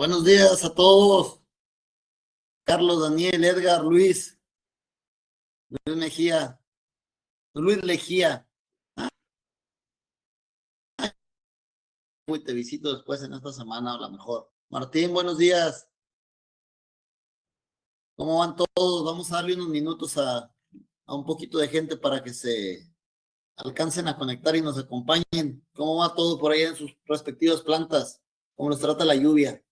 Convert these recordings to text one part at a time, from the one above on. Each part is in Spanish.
Buenos días a todos. Carlos, Daniel, Edgar, Luis Mejía, Luis Lejía. Uy, te visito después en esta semana, a lo mejor. Martín, buenos días. ¿Cómo van todos? Vamos a darle unos minutos a un poquito de gente para que se alcancen a conectar y nos acompañen. ¿Cómo va todo por ahí en sus respectivas plantas? ¿Cómo les trata la lluvia?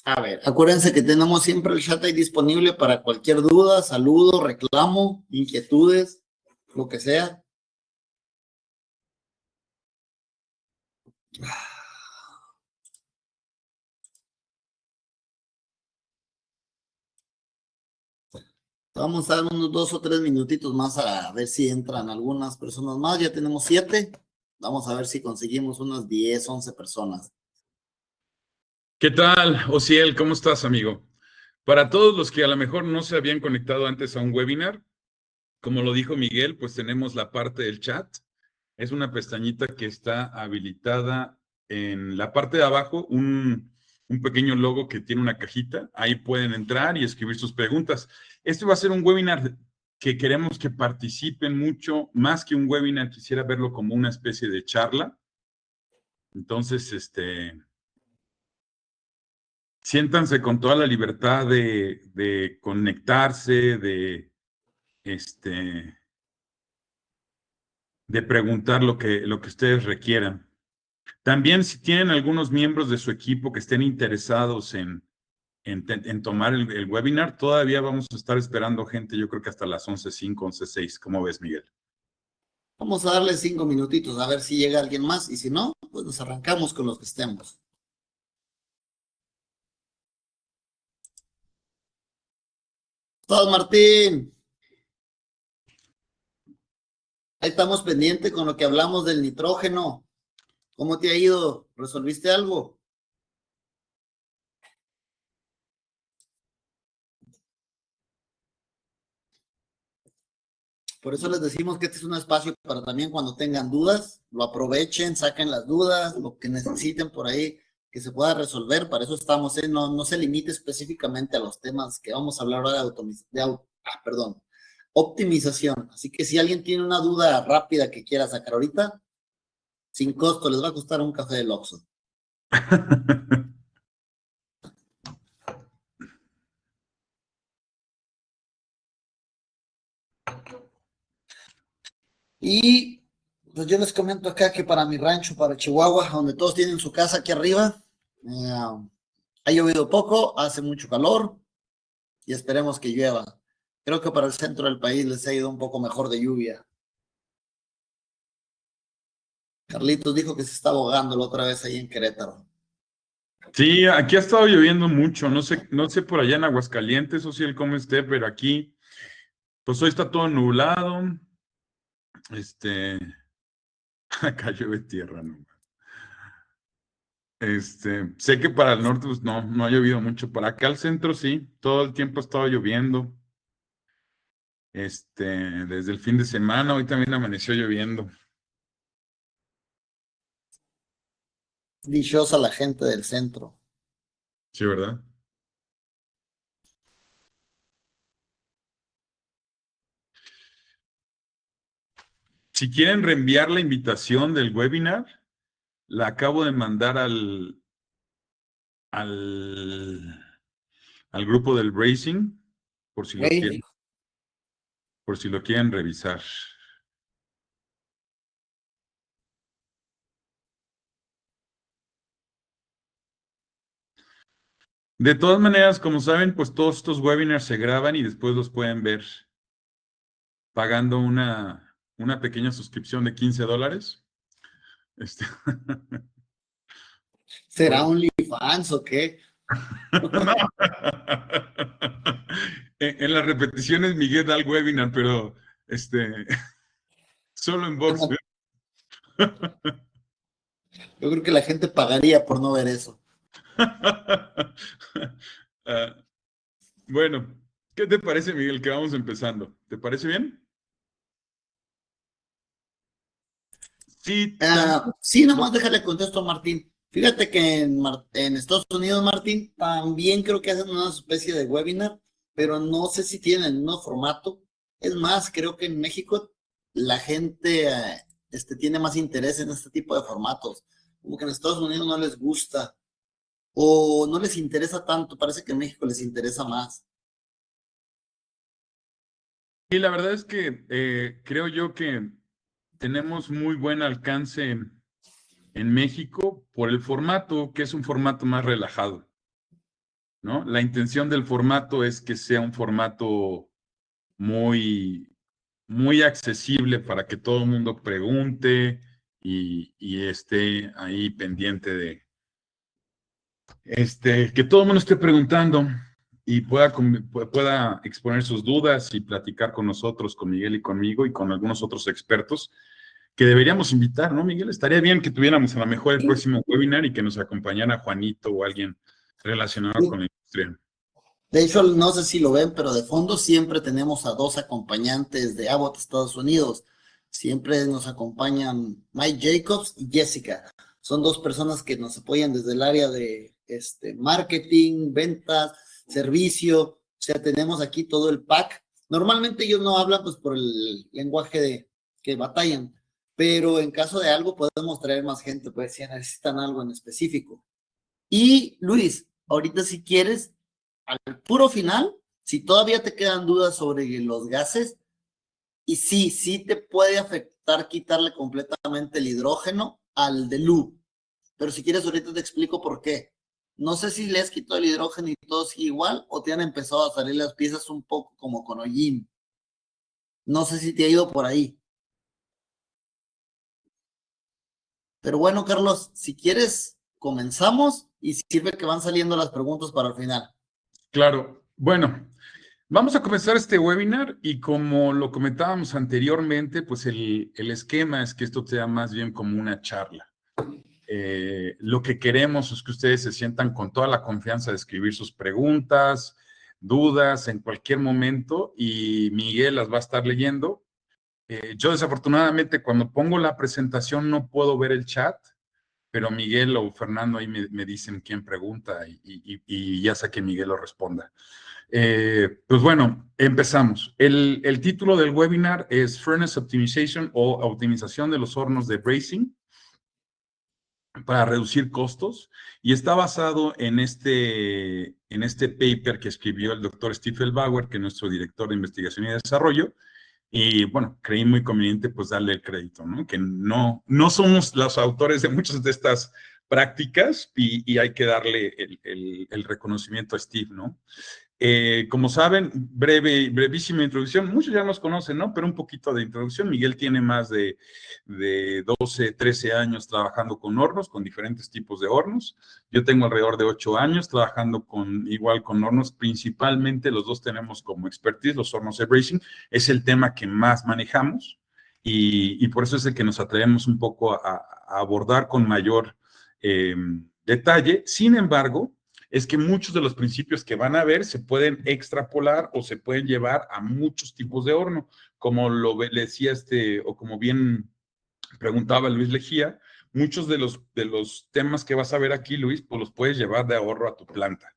A ver, acuérdense que tenemos siempre el chat ahí disponible para cualquier duda, saludo, reclamo, inquietudes, lo que sea. Vamos a dar unos 2 o 3 minutitos más a ver si entran algunas personas más. Ya tenemos 7. Vamos a ver si conseguimos unas 10, 11 personas. ¿Qué tal, Ociel? ¿Cómo estás, amigo? Para todos los que a lo mejor no se habían conectado antes a un webinar, como lo dijo Miguel, pues tenemos la parte del chat. Es una pestañita que está habilitada en la parte de abajo, un pequeño logo que tiene una cajita. Ahí pueden entrar y escribir sus preguntas. Este va a ser un webinar que queremos que participen mucho, más que un webinar, quisiera verlo como una especie de charla. Entonces, siéntanse con toda la libertad de conectarse, de preguntar lo que ustedes requieran. También, si tienen algunos miembros de su equipo que estén interesados en tomar el webinar, todavía vamos a estar esperando gente, yo creo que hasta las 11:05, 11:06. ¿Cómo ves, Miguel? Vamos a darle 5 minutitos a ver si llega alguien más y si no, pues nos arrancamos con los que estemos. Todos, Martín. Ahí estamos pendientes con lo que hablamos del nitrógeno. ¿Cómo te ha ido? ¿Resolviste algo? Por eso les decimos que este es un espacio para también cuando tengan dudas, lo aprovechen, saquen las dudas, lo que necesiten por ahí que se pueda resolver. Para eso estamos, no se limite específicamente a los temas que vamos a hablar ahora de optimización. Así que si alguien tiene una duda rápida que quiera sacar ahorita, sin costo, les va a costar un café del Oxxo. Y pues yo les comento acá que para mi rancho, para Chihuahua, donde todos tienen su casa aquí arriba, ha llovido poco, hace mucho calor y esperemos que llueva. Creo que para el centro del país les ha ido un poco mejor de lluvia. Carlitos dijo que se está ahogando la otra vez ahí en Querétaro. Sí, aquí ha estado lloviendo mucho. No sé por allá en Aguascalientes, Ociel, cómo esté, pero aquí, pues hoy está todo nublado. Acá llueve tierra, ¿no? Sé que para el norte, pues no ha llovido mucho. Para acá al centro sí, todo el tiempo ha estado lloviendo. Desde el fin de semana, hoy también amaneció lloviendo. Dichosa la gente del centro. Sí, ¿verdad? Si quieren reenviar la invitación del webinar, la acabo de mandar al grupo del Bracing, por si Okay. por si lo quieren revisar. De todas maneras, como saben, pues todos estos webinars se graban y después los pueden ver pagando una pequeña suscripción de $15. ¿Será OnlyFans o qué? No. En las repeticiones Miguel da el webinar, pero solo en Vox. Yo creo que la gente pagaría por no ver eso. Ah, bueno, ¿qué te parece, Miguel, que vamos empezando? ¿Te parece bien? Sí, Sí, nomás déjale contesto a Martín. Fíjate que en Estados Unidos, Martín, también creo que hacen una especie de webinar, pero no sé si tienen el mismo formato. Es más, creo que en México la gente tiene más interés en este tipo de formatos. Como que en Estados Unidos no les gusta o no les interesa tanto. Parece que en México les interesa más. y la verdad es que creo yo que tenemos muy buen alcance en México por el formato, que es un formato más relajado, ¿no? La intención del formato es que sea un formato muy, muy accesible para que todo el mundo pregunte y esté ahí pendiente de, que todo el mundo esté preguntando y pueda exponer sus dudas y platicar con nosotros, con Miguel y conmigo y con algunos otros expertos que deberíamos invitar, ¿no, Miguel? Estaría bien que tuviéramos a lo mejor el próximo webinar y que nos acompañara Juanito o alguien relacionado con la industria. De hecho, no sé si lo ven, pero de fondo siempre tenemos a dos acompañantes de Abbott, Estados Unidos. Siempre nos acompañan Mike Jacobs y Jessica. Son dos personas que nos apoyan desde el área de marketing, ventas, servicio. O sea, tenemos aquí todo el pack. Normalmente ellos no hablan pues por el lenguaje que batallan, pero en caso de algo podemos traer más gente, pues si necesitan algo en específico. Y Luis, ahorita si quieres al puro final, si todavía te quedan dudas sobre los gases, y sí te puede afectar quitarle completamente el hidrógeno al de Lu. Pero si quieres, ahorita te explico por qué. No sé si le has quitado el hidrógeno y todo sigue igual, o te han empezado a salir las piezas un poco como con hollín. No sé si te ha ido por ahí. Pero bueno, Carlos, si quieres, comenzamos y sirve que van saliendo las preguntas para el final. Claro, bueno, vamos a comenzar este webinar y como lo comentábamos anteriormente, pues el esquema es que esto sea más bien como una charla. Lo que queremos es que ustedes se sientan con toda la confianza de escribir sus preguntas, dudas en cualquier momento y Miguel las va a estar leyendo. Yo desafortunadamente cuando pongo la presentación no puedo ver el chat, pero Miguel o Fernando ahí me dicen quién pregunta y ya sé que Miguel lo responda. Pues bueno, empezamos. El título del webinar es Furnace Optimization o optimización de los hornos de bracing para reducir costos y está basado en este paper que escribió el doctor Stephen Bauer, que es nuestro director de investigación y desarrollo. Y bueno, creí muy conveniente pues darle el crédito, ¿no? Que no somos los autores de muchas de estas prácticas y hay que darle el reconocimiento a Steve, ¿no? Como saben, brevísima introducción, muchos ya nos conocen, ¿no? Pero un poquito de introducción. Miguel tiene más de 12, 13 años trabajando con hornos, con diferentes tipos de hornos. Yo tengo alrededor de 8 años trabajando igual con hornos, principalmente los dos tenemos como expertise los hornos de bracing, es el tema que más manejamos y por eso es el que nos atrevemos un poco a abordar con mayor detalle. Sin embargo, es que muchos de los principios que van a ver se pueden extrapolar o se pueden llevar a muchos tipos de horno, como lo decía o como bien preguntaba Luis Lejía, muchos de los temas que vas a ver aquí, Luis, pues los puedes llevar de ahorro a tu planta.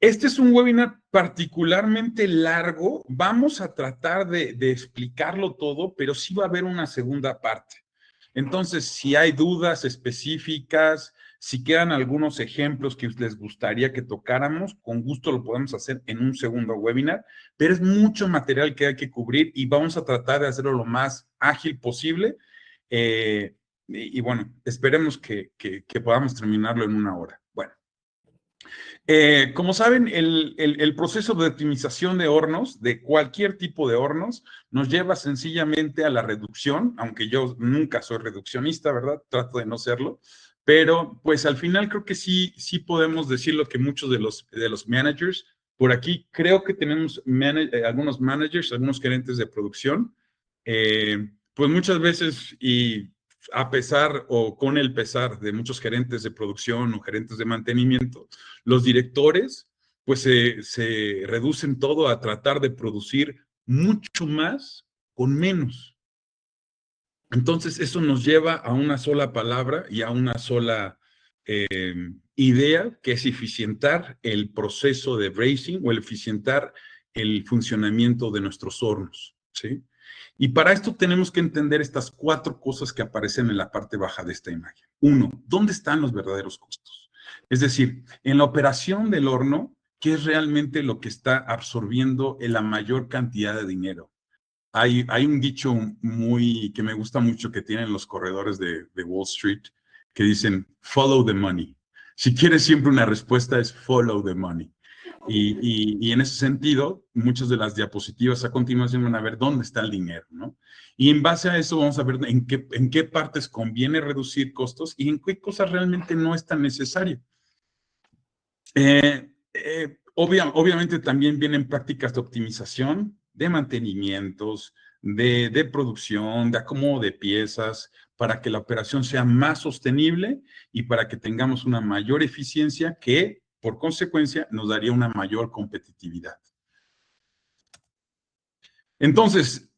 Este es un webinar particularmente largo, vamos a tratar de explicarlo todo, pero sí va a haber una segunda parte. Entonces, si hay dudas específicas, si quedan algunos ejemplos que les gustaría que tocáramos, con gusto lo podemos hacer en un segundo webinar, pero es mucho material que hay que cubrir y vamos a tratar de hacerlo lo más ágil posible. Y bueno, esperemos que podamos terminarlo en una hora. Bueno. Como saben, el proceso de optimización de hornos, de cualquier tipo de hornos, nos lleva sencillamente a la reducción, aunque yo nunca soy reduccionista, ¿verdad? Trato de no serlo, pero pues al final creo que sí podemos decir lo que muchos de los managers, por aquí creo que tenemos algunos managers, algunos gerentes de producción, pues muchas veces, y a pesar o con el pesar de muchos gerentes de producción o gerentes de mantenimiento, los directores pues se reducen todo a tratar de producir mucho más con menos. Entonces, eso nos lleva a una sola palabra y a una sola idea, que es eficientar el proceso de brazing o el eficientar el funcionamiento de nuestros hornos, ¿sí? Y para esto tenemos que entender estas 4 cosas que aparecen en la parte baja de esta imagen. 1, ¿dónde están los verdaderos costos? Es decir, en la operación del horno, ¿qué es realmente lo que está absorbiendo la mayor cantidad de dinero? Hay un dicho que me gusta mucho que tienen los corredores de Wall Street que dicen, follow the money. Si quieres siempre una respuesta es follow the money. Y en ese sentido, muchas de las diapositivas a continuación van a ver dónde está el dinero, ¿no? Y en base a eso vamos a ver en qué partes conviene reducir costos y en qué cosas realmente no es tan necesario. Obviamente también vienen prácticas de optimización, de mantenimientos, de producción, de acomodo de piezas, para que la operación sea más sostenible y para que tengamos una mayor eficiencia que, por consecuencia, nos daría una mayor competitividad. Entonces,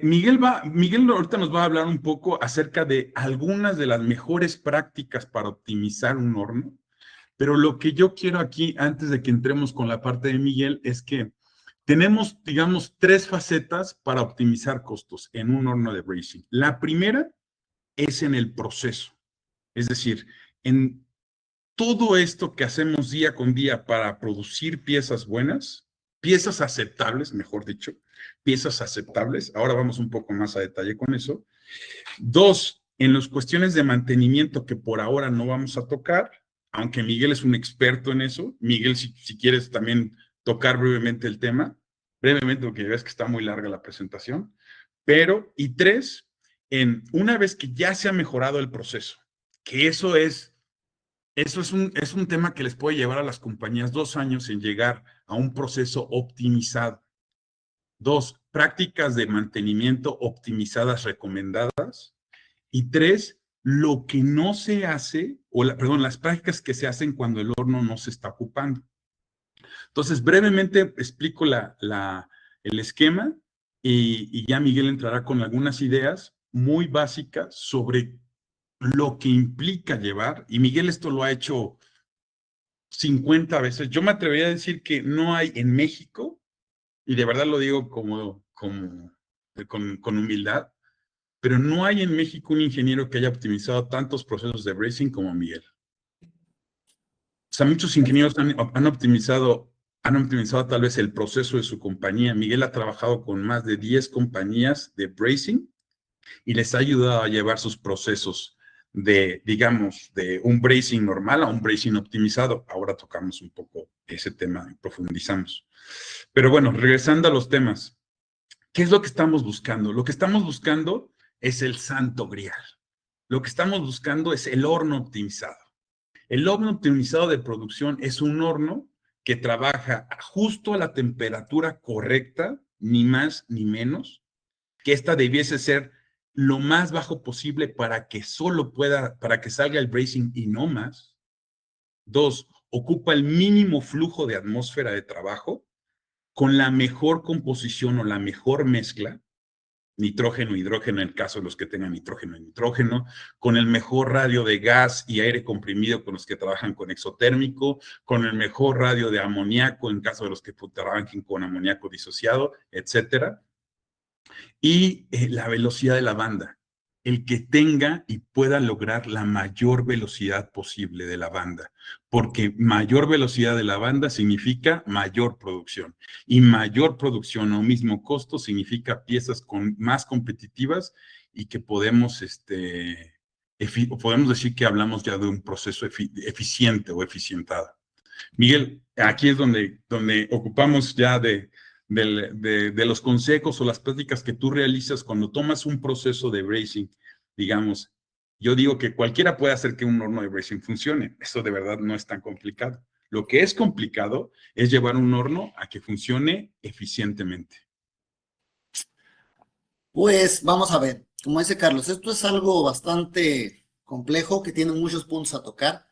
Miguel ahorita nos va a hablar un poco acerca de algunas de las mejores prácticas para optimizar un horno. Pero lo que yo quiero aquí, antes de que entremos con la parte de Miguel, es que tenemos, digamos, 3 facetas para optimizar costos en un horno de brazing. La primera es en el proceso. Es decir, en todo esto que hacemos día con día para producir piezas buenas, piezas aceptables, mejor dicho, piezas aceptables. Ahora vamos un poco más a detalle con eso. 2, en las cuestiones de mantenimiento que por ahora no vamos a tocar, aunque Miguel es un experto en eso. Miguel, si quieres también tocar brevemente el tema, brevemente porque ves que está muy larga la presentación, pero, y 3, una vez que ya se ha mejorado el proceso, que eso es un tema que les puede llevar a las compañías 2 años en llegar a un proceso optimizado. 2, prácticas de mantenimiento optimizadas recomendadas. Y 3, lo que no se hace, las prácticas que se hacen cuando el horno no se está ocupando. Entonces, brevemente explico el esquema y ya Miguel entrará con algunas ideas muy básicas sobre lo que implica llevar, y Miguel esto lo ha hecho 50 veces. Yo me atrevería a decir que no hay en México, y de verdad lo digo con humildad, pero no hay en México un ingeniero que haya optimizado tantos procesos de brazing como Miguel. O sea, muchos ingenieros han optimizado tal vez el proceso de su compañía. Miguel ha trabajado con más de 10 compañías de brazing y les ha ayudado a llevar sus procesos digamos, de un brazing normal a un brazing optimizado. Ahora tocamos un poco ese tema y profundizamos. Pero bueno, regresando a los temas. ¿Qué es lo que estamos buscando? Lo que estamos buscando es el santo grial. Lo que estamos buscando es el horno optimizado. El horno optimizado de producción es un horno que trabaja justo a la temperatura correcta, ni más ni menos, que esta debiese ser lo más bajo posible para que salga el brazing y no más. 2, ocupa el mínimo flujo de atmósfera de trabajo con la mejor composición o la mejor mezcla, nitrógeno, hidrógeno en el caso de los que tengan nitrógeno y nitrógeno, con el mejor radio de gas y aire comprimido con los que trabajan con exotérmico, con el mejor radio de amoníaco en caso de los que trabajen con amoníaco disociado, etcétera. Y la velocidad de la banda, el que tenga y pueda lograr la mayor velocidad posible de la banda, porque mayor velocidad de la banda significa mayor producción, y mayor producción o mismo costo significa piezas más competitivas y que podemos decir que hablamos ya de un proceso eficiente o eficientado. Miguel, aquí es donde ocupamos ya de los consejos o las prácticas que tú realizas cuando tomas un proceso de brazing, digamos. Yo digo que cualquiera puede hacer que un horno de brazing funcione. Eso de verdad no es tan complicado. Lo que es complicado es llevar un horno a que funcione eficientemente. Pues vamos a ver. como dice Carlos, esto es algo bastante complejo que tiene muchos puntos a tocar.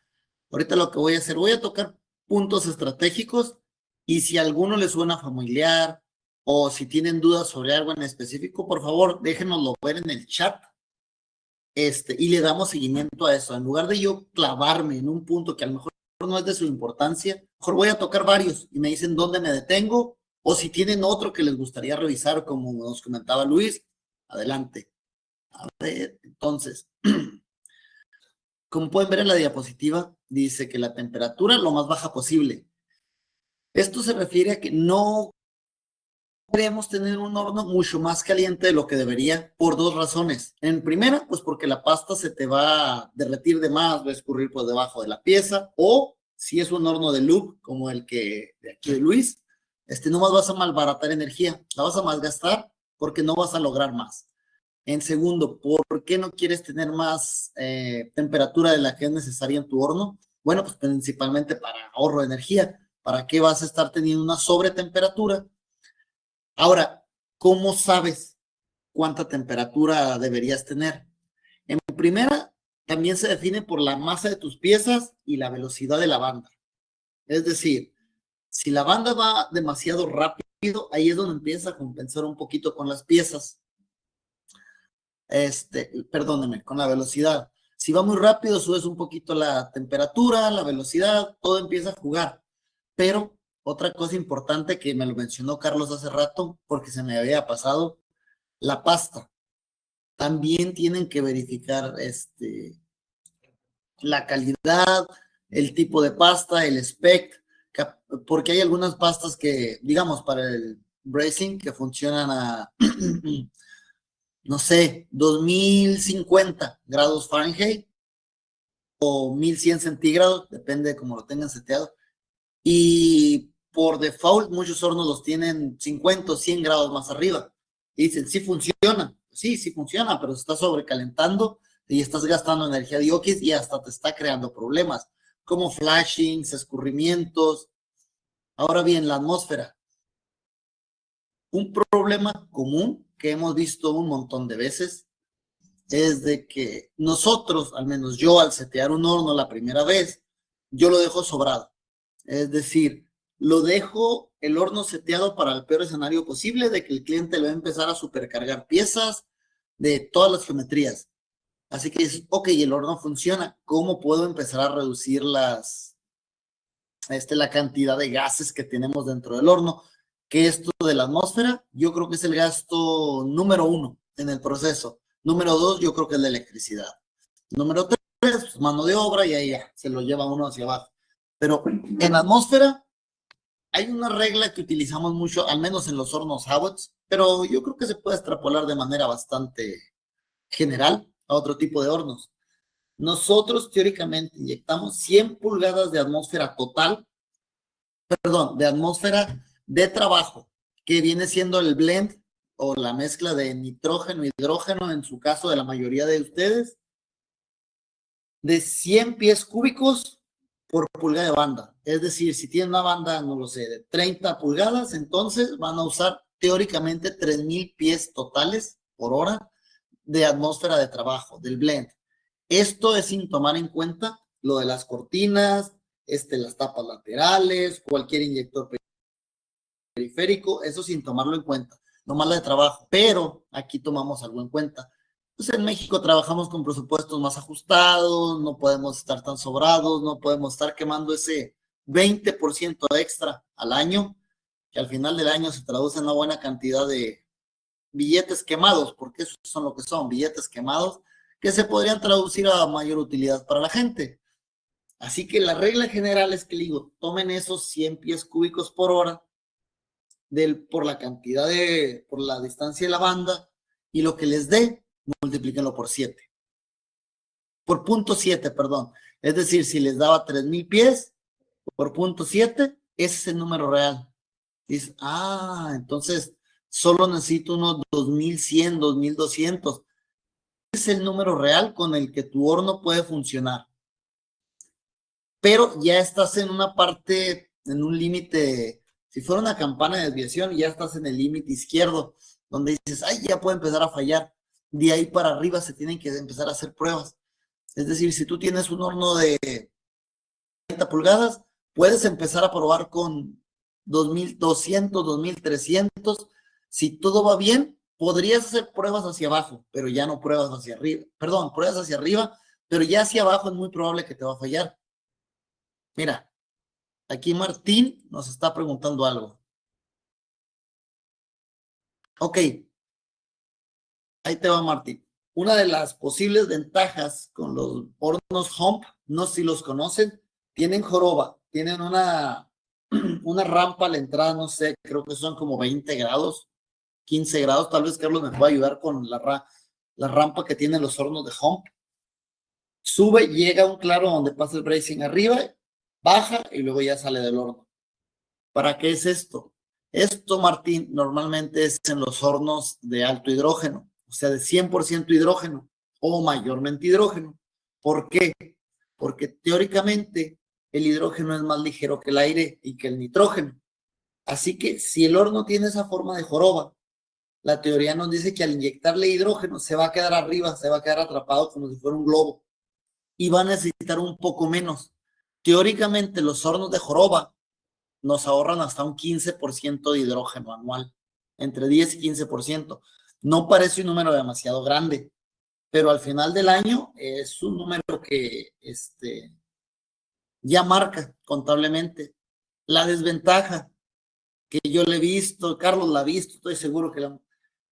Ahorita lo que voy a hacer, voy a tocar puntos estratégicos y si a alguno les suena familiar o si tienen dudas sobre algo en específico, por favor, déjenoslo ver en el chat. Y le damos seguimiento a eso. En lugar de yo clavarme en un punto que a lo mejor no es de su importancia, mejor voy a tocar varios y me dicen dónde me detengo o si tienen otro que les gustaría revisar, como nos comentaba Luis, adelante. A ver, entonces, como pueden ver en la diapositiva, dice que la temperatura lo más baja posible. Esto se refiere a que no queremos tener un horno mucho más caliente de lo que debería por dos razones. En primera, pues porque la pasta se te va a derretir de más, va a escurrir por debajo de la pieza, o si es un horno de loop como el que de aquí de Luis, nomás vas a malbaratar energía, la vas a malgastar porque no vas a lograr más. En segundo, ¿por qué no quieres tener más temperatura de la que es necesaria en tu horno? Bueno, pues principalmente para ahorro de energía. ¿Para qué vas a estar teniendo una sobretemperatura? Ahora, ¿cómo sabes cuánta temperatura deberías tener? En primera, también se define por la masa de tus piezas y la velocidad de la banda. Es decir, si la banda va demasiado rápido, ahí es donde empieza a compensar un poquito con las piezas. Perdóneme, con la velocidad. Si va muy rápido, subes un poquito la temperatura, la velocidad, todo empieza a jugar. Pero otra cosa importante que me lo mencionó Carlos hace rato, porque se me había pasado, la pasta. También tienen que verificar la calidad, el tipo de pasta, el spec, porque hay algunas pastas que, digamos, para el bracing, que funcionan a no sé, 2050 grados Fahrenheit o 1100 centígrados, depende de cómo lo tengan seteado. Y por default, muchos hornos los tienen 50 o 100 grados más arriba. Y dicen, sí funciona. Sí, sí funciona, pero se está sobrecalentando y estás gastando energía dióxido y hasta te está creando problemas, como flashings, escurrimientos. Ahora bien, la atmósfera. Un problema común que hemos visto un montón de veces es de que nosotros, al menos yo, al setear un horno la primera vez, yo lo dejo sobrado. Es decir, lo dejo el horno seteado para el peor escenario posible, de que el cliente le va a empezar a supercargar piezas de todas las geometrías. Así que dices, ok, el horno funciona, ¿cómo puedo empezar a reducir la cantidad de gases que tenemos dentro del horno? Que esto de la atmósfera, yo creo que es el gasto número 1 en el proceso. Número 2, yo creo que es la electricidad. Número 3, pues, mano de obra y ahí ya se lo lleva uno hacia abajo. Pero en atmósfera hay una regla que utilizamos mucho, al menos en los hornos Haworth, pero yo creo que se puede extrapolar de manera bastante general a otro tipo de hornos. Nosotros teóricamente inyectamos 100 pulgadas de atmósfera total, perdón, de atmósfera de trabajo, que viene siendo el blend o la mezcla de nitrógeno y hidrógeno, en su caso de la mayoría de ustedes, de 100 pies cúbicos por pulgada de banda. Es decir, si tienen una banda, no lo sé, de 30 pulgadas, entonces van a usar teóricamente 3000 pies totales por hora de atmósfera de trabajo, del blend. Esto es sin tomar en cuenta lo de las cortinas, las tapas laterales, cualquier inyector periférico, eso sin tomarlo en cuenta, nomás la de trabajo, pero aquí tomamos algo en cuenta. Pues en México trabajamos con presupuestos más ajustados, no podemos estar tan sobrados, no podemos estar quemando ese 20% extra al año, que al final del año se traduce en una buena cantidad de billetes quemados, porque esos son lo que son, billetes quemados, que se podrían traducir a mayor utilidad para la gente. Así que la regla general es que digo, tomen esos 100 pies cúbicos por hora, por la cantidad por la distancia de la banda, y lo que les dé, multiplíquenlo por 7. Por punto 7, perdón. Es decir, si les daba 3000 pies, por punto 7, ese es el número real. Dices, entonces solo necesito unos 2100, 2200. Ese es el número real con el que tu horno puede funcionar. Pero ya estás en una parte, en un límite. Si fuera una campana de desviación, ya estás en el límite izquierdo, donde dices, ya puede empezar a fallar. De ahí para arriba se tienen que empezar a hacer pruebas. Es decir, si tú tienes un horno de 30 pulgadas, puedes empezar a probar con 2200, 2300. Si todo va bien, podrías hacer pruebas hacia abajo, pero ya no pruebas hacia arriba. Perdón, pruebas hacia arriba, pero ya hacia abajo es muy probable que te va a fallar. Mira, aquí Martín nos está preguntando algo. Ok, ahí te va Martín. Una de las posibles ventajas con los hornos Hump, no sé si los conocen, tienen joroba, tienen una rampa a la entrada, no sé, creo que son como 20 grados, 15 grados, tal vez Carlos me pueda ayudar con la rampa que tienen los hornos de Hump. Sube, llega a un claro donde pasa el bracing arriba, baja y luego ya sale del horno. ¿Para qué es esto? Esto, Martín, normalmente es en los hornos de alto hidrógeno, o sea, de 100% hidrógeno o mayormente hidrógeno. ¿Por qué? Porque teóricamente el hidrógeno es más ligero que el aire y que el nitrógeno. Así que si el horno tiene esa forma de joroba, la teoría nos dice que al inyectarle hidrógeno se va a quedar arriba, se va a quedar atrapado como si fuera un globo y va a necesitar un poco menos. Teóricamente los hornos de joroba nos ahorran hasta un 15% de hidrógeno anual, entre 10 y 15%. No parece un número demasiado grande, pero al final del año es un número que ya marca contablemente. La desventaja que yo le he visto, Carlos la ha visto, estoy seguro que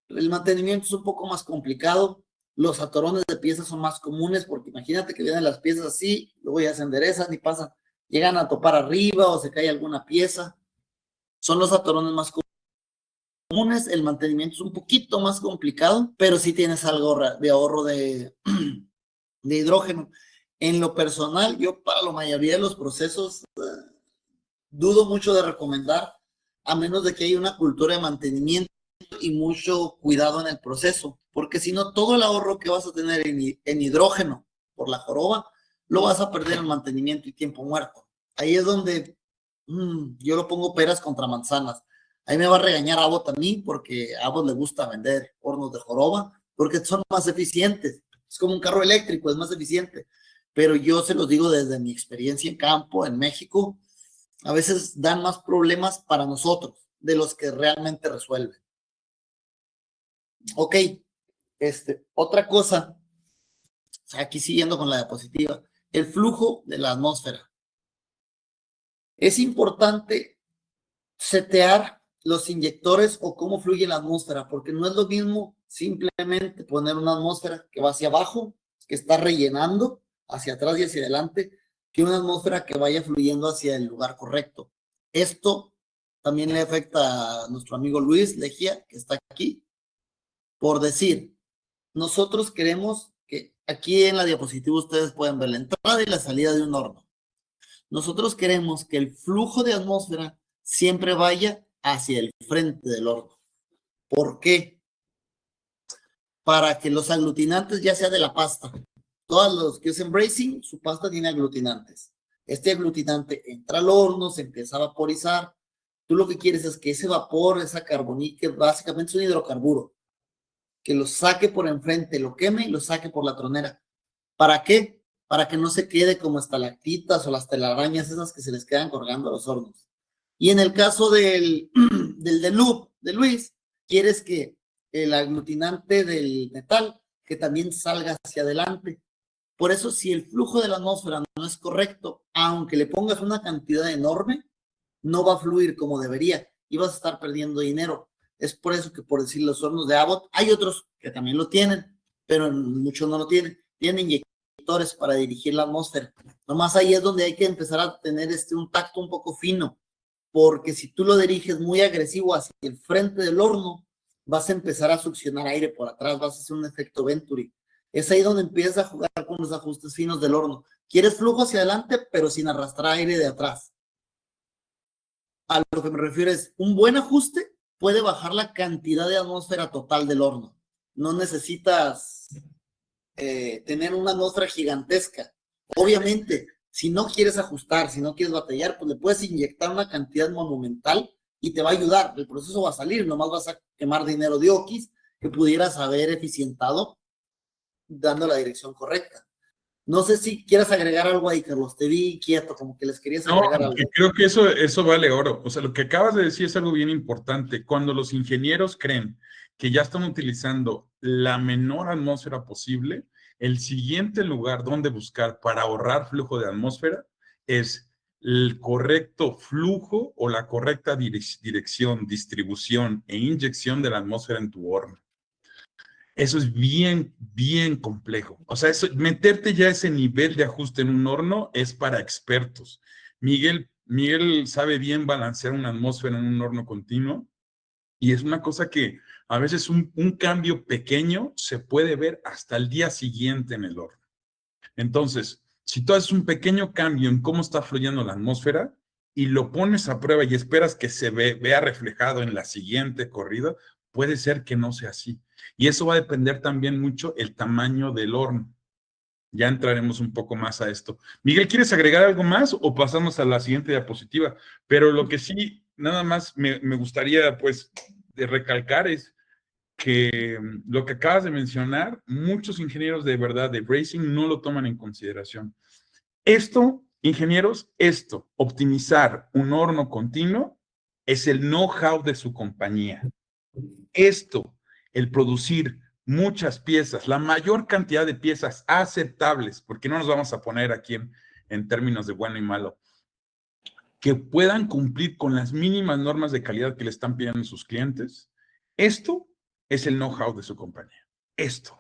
el mantenimiento es un poco más complicado. Los atorones de piezas son más comunes porque imagínate que vienen las piezas así, luego ya se enderezan y pasan, llegan a topar arriba o se cae alguna pieza. Son los atorones más comunes, el mantenimiento es un poquito más complicado, pero sí tienes algo de ahorro de hidrógeno. En lo personal, yo para la mayoría de los procesos dudo mucho de recomendar, a menos de que haya una cultura de mantenimiento y mucho cuidado en el proceso, porque si no, todo el ahorro que vas a tener en hidrógeno por la joroba, lo vas a perder en mantenimiento y tiempo muerto. Ahí es donde yo lo pongo peras contra manzanas. Ahí me va a regañar Abbott a mí, porque a Abbott le gusta vender hornos de joroba, porque son más eficientes. Es como un carro eléctrico, es más eficiente. Pero yo se los digo desde mi experiencia en campo, en México, a veces dan más problemas para nosotros de los que realmente resuelven. Ok, otra cosa, aquí siguiendo con la diapositiva, el flujo de la atmósfera. Es importante setear los inyectores o cómo fluye la atmósfera, porque no es lo mismo simplemente poner una atmósfera que va hacia abajo, que está rellenando hacia atrás y hacia adelante, que una atmósfera que vaya fluyendo hacia el lugar correcto. Esto también le afecta a nuestro amigo Luis Lejía, que está aquí, por decir, nosotros queremos que aquí en la diapositiva ustedes pueden ver la entrada y la salida de un horno. Nosotros queremos que el flujo de atmósfera siempre vaya hacia el frente del horno. ¿Por qué? Para que los aglutinantes, ya sea de la pasta, todos los que usen bracing, su pasta tiene aglutinantes. Este aglutinante entra al horno, se empieza a vaporizar. Tú lo que quieres es que ese vapor, esa carbonita, que básicamente es un hidrocarburo, que lo saque por enfrente, lo queme y lo saque por la tronera. ¿Para qué? Para que no se quede como estalactitas o las telarañas esas que se les quedan colgando a los hornos. Y en el caso del loop de Luis, quieres que el aglutinante del metal que también salga hacia adelante. Por eso, si el flujo de la atmósfera no es correcto, aunque le pongas una cantidad enorme, no va a fluir como debería y vas a estar perdiendo dinero. Es por eso que, por decir, los hornos de Abbott, hay otros que también lo tienen, pero muchos no lo tienen. Tienen inyectores para dirigir la atmósfera. Nomás ahí es donde hay que empezar a tener un tacto un poco fino, porque si tú lo diriges muy agresivo hacia el frente del horno, vas a empezar a succionar aire por atrás, vas a hacer un efecto Venturi. Es ahí donde empiezas a jugar con los ajustes finos del horno. Quieres flujo hacia adelante, pero sin arrastrar aire de atrás. A lo que me refiero es, un buen ajuste puede bajar la cantidad de atmósfera total del horno. No necesitas tener una atmósfera gigantesca. Obviamente, si no quieres ajustar, si no quieres batallar, pues le puedes inyectar una cantidad monumental y te va a ayudar. El proceso va a salir, nomás vas a quemar dinero de oquis que pudieras haber eficientado dando la dirección correcta. No sé si quieras agregar algo ahí, Carlos. Te vi quieto, como que les querías No, agregar algo. creo que eso vale oro. O sea, lo que acabas de decir es algo bien importante. Cuando los ingenieros creen que ya están utilizando la menor atmósfera posible, el siguiente lugar donde buscar para ahorrar flujo de atmósfera es el correcto flujo o la correcta dirección, distribución e inyección de la atmósfera en tu horno. Eso es bien, bien complejo. O sea, meterte ya a ese nivel de ajuste en un horno es para expertos. Miguel sabe bien balancear una atmósfera en un horno continuo y es una cosa que a veces un cambio pequeño se puede ver hasta el día siguiente en el horno. Entonces, si tú haces un pequeño cambio en cómo está fluyendo la atmósfera y lo pones a prueba y esperas que se vea reflejado en la siguiente corrida, puede ser que no sea así. Y eso va a depender también mucho el tamaño del horno. Ya entraremos un poco más a esto. Miguel, ¿quieres agregar algo más o pasamos a la siguiente diapositiva? Pero lo que sí, nada más me gustaría, pues, de recalcar es que lo que acabas de mencionar, muchos ingenieros de verdad de bracing no lo toman en consideración. Esto, ingenieros, optimizar un horno continuo, es el know-how de su compañía. Esto, el producir muchas piezas, la mayor cantidad de piezas aceptables, porque no nos vamos a poner aquí en términos de bueno y malo, que puedan cumplir con las mínimas normas de calidad que le están pidiendo sus clientes. Esto es el know-how de su compañía. Esto.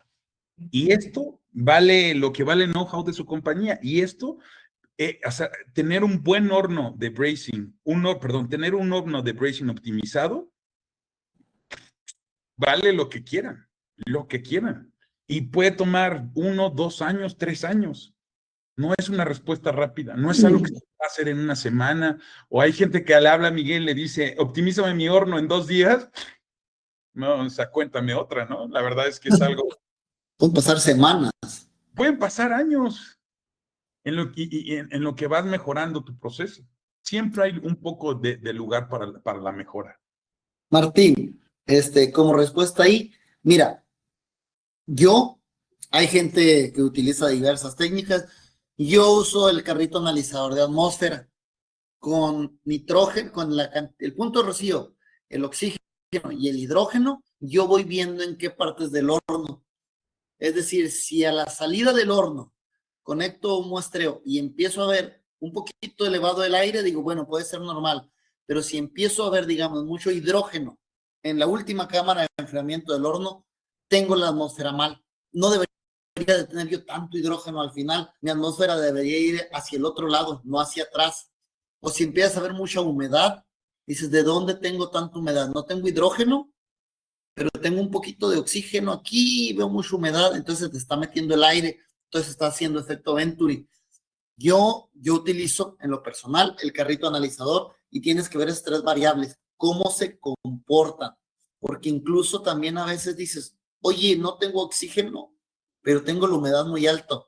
Y esto vale lo que vale el know-how de su compañía. Y esto, o sea, tener un buen horno de bracing, tener un horno de bracing optimizado, vale lo que quieran, lo que quieran. Y puede tomar 1, 2 años, 3 años. No es una respuesta rápida, no es algo que se va a hacer en una semana, o hay gente que le habla a Miguel, le dice, optimízame mi horno en 2 días. No, o sea, cuéntame otra, ¿no? La verdad es que es algo... Pueden pasar semanas. Pueden pasar años en lo que vas mejorando tu proceso. Siempre hay un poco de lugar para la mejora. Martín, como respuesta ahí, mira, hay gente que utiliza diversas técnicas. Yo uso el carrito analizador de atmósfera con nitrógeno, con el punto de rocío, el oxígeno y el hidrógeno. Yo voy viendo en qué partes del horno. Es decir, si a la salida del horno conecto un muestreo y empiezo a ver un poquito elevado el aire, digo, bueno, puede ser normal. Pero si empiezo a ver, digamos, mucho hidrógeno en la última cámara de enfriamiento del horno, tengo la atmósfera mal. No debería de tener yo tanto hidrógeno al final. Mi atmósfera debería ir hacia el otro lado, no hacia atrás. O si empiezas a ver mucha humedad, dices, ¿de dónde tengo tanta humedad? No tengo hidrógeno, pero tengo un poquito de oxígeno aquí, veo mucha humedad, entonces te está metiendo el aire, entonces está haciendo efecto Venturi. Yo utilizo en lo personal el carrito analizador y tienes que ver esas 3 variables, cómo se comportan, porque incluso también a veces dices, oye, no tengo oxígeno, pero tengo la humedad muy alta.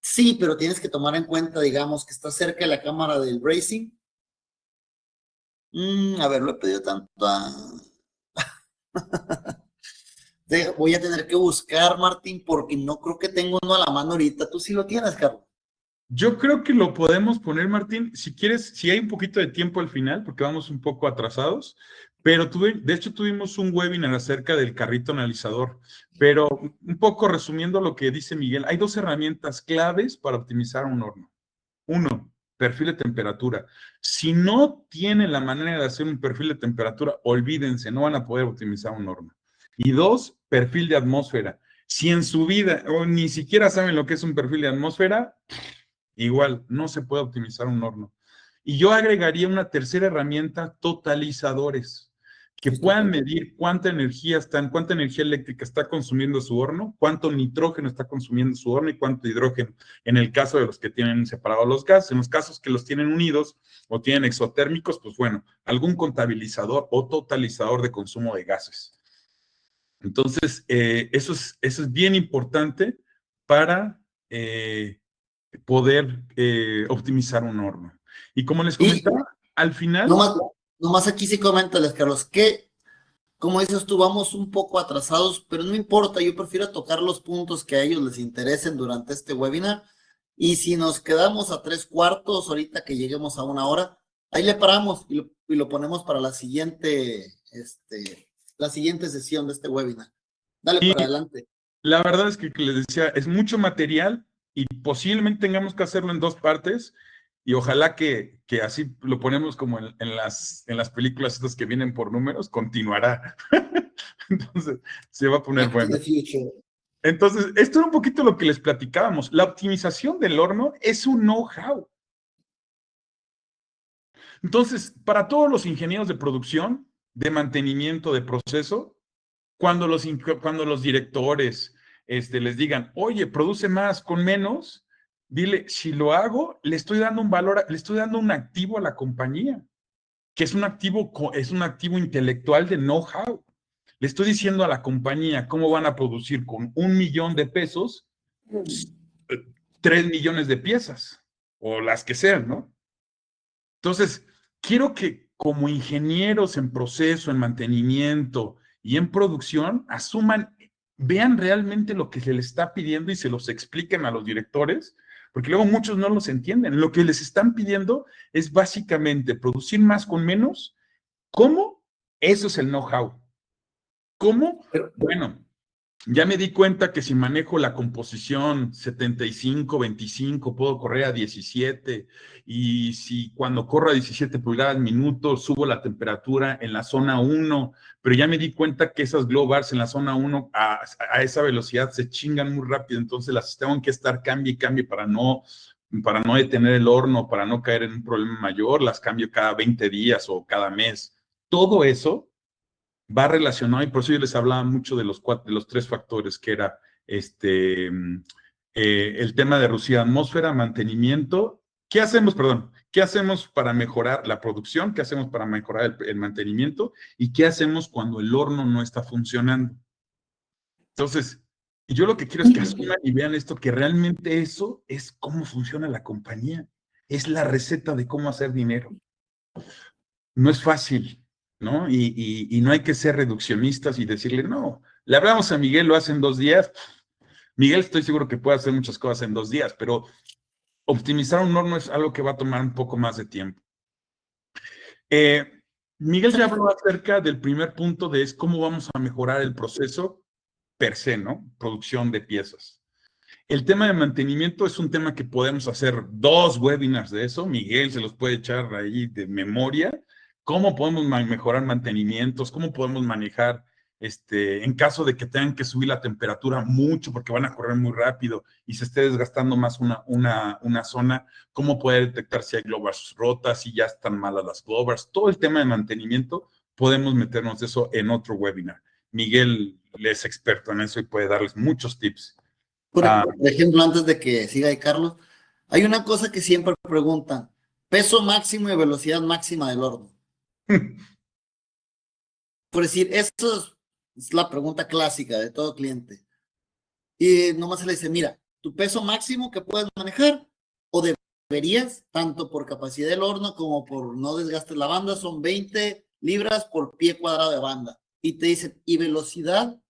Sí, pero tienes que tomar en cuenta, digamos, que está cerca de la cámara del bracing. A ver, lo he pedido tanto a... Voy a tener que buscar, Martín, porque no creo que tengo uno a la mano ahorita. Tú sí lo tienes, Carlos. Yo creo que lo podemos poner, Martín, si quieres, si hay un poquito de tiempo al final, porque vamos un poco atrasados, pero de hecho tuvimos un webinar acerca del carrito analizador, pero un poco resumiendo lo que dice Miguel, hay 2 herramientas claves para optimizar un horno. 1, perfil de temperatura. Si no tienen la manera de hacer un perfil de temperatura, olvídense, no van a poder optimizar un horno. Y 2, perfil de atmósfera. Si en su vida o ni siquiera saben lo que es un perfil de atmósfera, igual no se puede optimizar un horno. Y yo agregaría una tercera herramienta, totalizadores, que puedan medir cuánta energía eléctrica está consumiendo su horno, cuánto nitrógeno está consumiendo su horno y cuánto hidrógeno, en el caso de los que tienen separados los gases. En los casos que los tienen unidos o tienen exotérmicos, pues bueno, algún contabilizador o totalizador de consumo de gases. Entonces, eso es bien importante para poder optimizar un horno. Y como les comentaba, al final... Nomás aquí sí coméntales, Carlos, que como dices tú, vamos un poco atrasados, pero no importa, yo prefiero tocar los puntos que a ellos les interesen durante este webinar. Y si nos quedamos a 3/4, ahorita que lleguemos a 1 hora, ahí le paramos y lo ponemos para la siguiente sesión de este webinar. Dale Y para adelante. la verdad es que les decía, es mucho material y posiblemente tengamos que hacerlo en 2 partes y ojalá que así lo ponemos como en las películas estas que vienen por números, continuará. Entonces, se va a poner Back to bueno. the future. Entonces, esto era un poquito lo que les platicábamos. La optimización del horno es un know-how. Entonces, para todos los ingenieros de producción, de mantenimiento de proceso, cuando los directores les digan, oye, produce más con menos, dile, si lo hago, le estoy dando un valor, le estoy dando un activo a la compañía, que es un activo intelectual de know-how. Le estoy diciendo a la compañía cómo van a producir con 1 millón de pesos 3 millones de piezas, o las que sean, ¿no? Entonces, quiero que como ingenieros en proceso, en mantenimiento y en producción, asuman, vean realmente lo que se les está pidiendo y se los expliquen a los directores, porque luego muchos no los entienden. Lo que les están pidiendo es básicamente producir más con menos. ¿Cómo? Eso es el know-how. ¿Cómo? Bueno, ya me di cuenta que si manejo la composición 75-25, puedo correr a 17, y si cuando corro a 17 pulgadas minutos subo la temperatura en la zona 1, pero ya me di cuenta que esas glow bars en la zona 1 a esa velocidad se chingan muy rápido, entonces las tengo que estar cambie y cambie para no detener el horno, para no caer en un problema mayor, las cambio cada 20 días o cada mes. Todo eso va relacionado, y por eso yo les hablaba mucho de los 3 factores, que era el tema de reducir atmósfera, mantenimiento. ¿Qué hacemos, perdón? ¿Qué hacemos para mejorar la producción? ¿Qué hacemos para mejorar el mantenimiento? ¿Y qué hacemos cuando el horno no está funcionando? Entonces, yo lo que quiero es que asuman y vean esto, que realmente eso es cómo funciona la compañía. Es la receta de cómo hacer dinero. No es fácil, ¿no? Y no hay que ser reduccionistas y decirle, no, le hablamos a Miguel, lo hace en 2 días. Miguel, estoy seguro que puede hacer muchas cosas en 2 días, pero optimizar un horno es algo que va a tomar un poco más de tiempo. Miguel ya habló acerca del primer punto de es cómo vamos a mejorar el proceso per se, ¿no? Producción de piezas. El tema de mantenimiento es un tema que podemos hacer 2 webinars de eso. Miguel se los puede echar ahí de memoria. ¿Cómo podemos mejorar mantenimientos? ¿Cómo podemos manejar, en caso de que tengan que subir la temperatura mucho porque van a correr muy rápido y se esté desgastando más una zona? ¿Cómo poder detectar si hay glow bars rotas, si ya están malas las glow bars? Todo el tema de mantenimiento, podemos meternos eso en otro webinar. Miguel es experto en eso y puede darles muchos tips. Por ejemplo, antes de que siga ahí Carlos, hay una cosa que siempre preguntan: peso máximo y velocidad máxima del horno. Por decir, eso es la pregunta clásica de todo cliente. Y nomás se le dice, mira, tu peso máximo que puedes manejar o deberías, tanto por capacidad del horno como por no desgastes la banda, son 20 libras por pie cuadrado de banda. Y te dicen, y velocidad,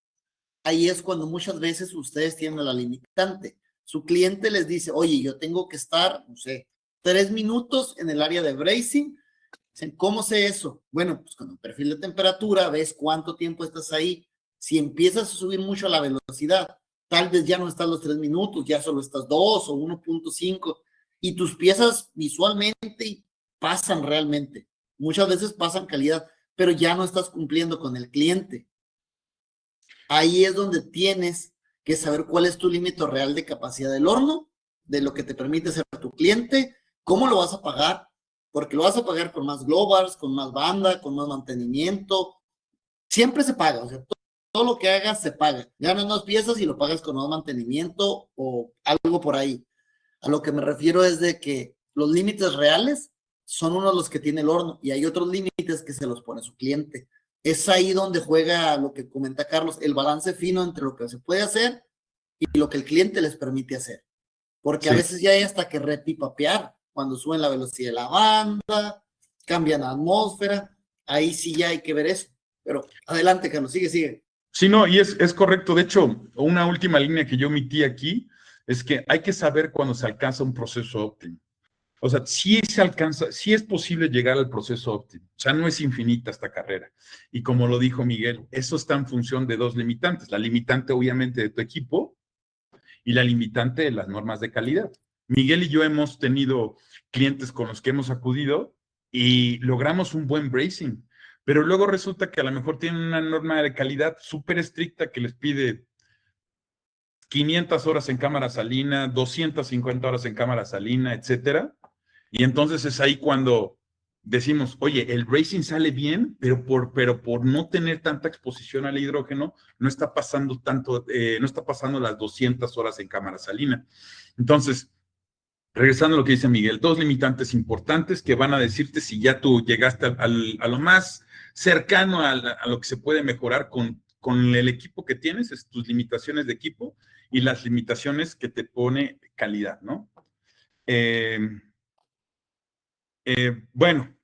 ahí es cuando muchas veces ustedes tienen la limitante. Su cliente les dice, oye, yo tengo que estar, no sé, 3 minutos en el área de bracing. ¿Cómo sé eso? Bueno, pues con el perfil de temperatura ves cuánto tiempo estás ahí. Si empiezas a subir mucho la velocidad, tal vez ya no estás los 3 minutos, ya solo estás 2 o 1.5, y tus piezas visualmente pasan realmente. Muchas veces pasan calidad, pero ya no estás cumpliendo con el cliente. Ahí es donde tienes que saber cuál es tu límite real de capacidad del horno, de lo que te permite ser tu cliente, cómo lo vas a pagar, porque lo vas a pagar con más glow bars, con más banda, con más mantenimiento. Siempre se paga, o sea, todo lo que hagas se paga. Ganas más piezas y lo pagas con más mantenimiento o algo por ahí. A lo que me refiero es de que los límites reales son unos los que tiene el horno y hay otros límites que se los pone su cliente. Es ahí donde juega lo que comenta Carlos, el balance fino entre lo que se puede hacer y lo que el cliente les permite hacer. Porque sí, a veces ya hay hasta que repipapear cuando suben la velocidad de la banda, cambian la atmósfera, ahí sí ya hay que ver eso. Pero adelante, Carlos, sigue. Sí, no, y es correcto. De hecho, una última línea que yo omití aquí es que hay que saber cuando se alcanza un proceso óptimo. O sea, sí se alcanza, sí es posible llegar al proceso óptimo. O sea, no es infinita esta carrera. Y como lo dijo Miguel, eso está en función de dos limitantes. La limitante, obviamente, de tu equipo y la limitante de las normas de calidad. Miguel y yo hemos tenido clientes con los que hemos acudido y logramos un buen bracing, pero luego resulta que a lo mejor tienen una norma de calidad súper estricta que les pide 500 horas en cámara salina, 250 horas en cámara salina, etcétera. Y entonces es ahí cuando decimos, oye, el racing sale bien, pero por no tener tanta exposición al hidrógeno, no está pasando tanto, no está pasando las 200 horas en cámara salina. Entonces, regresando a lo que dice Miguel, dos limitantes importantes que van a decirte si ya tú llegaste a lo más cercano a lo que se puede mejorar con el equipo que tienes, es tus limitaciones de equipo y las limitaciones que te pone calidad, ¿no? Bueno,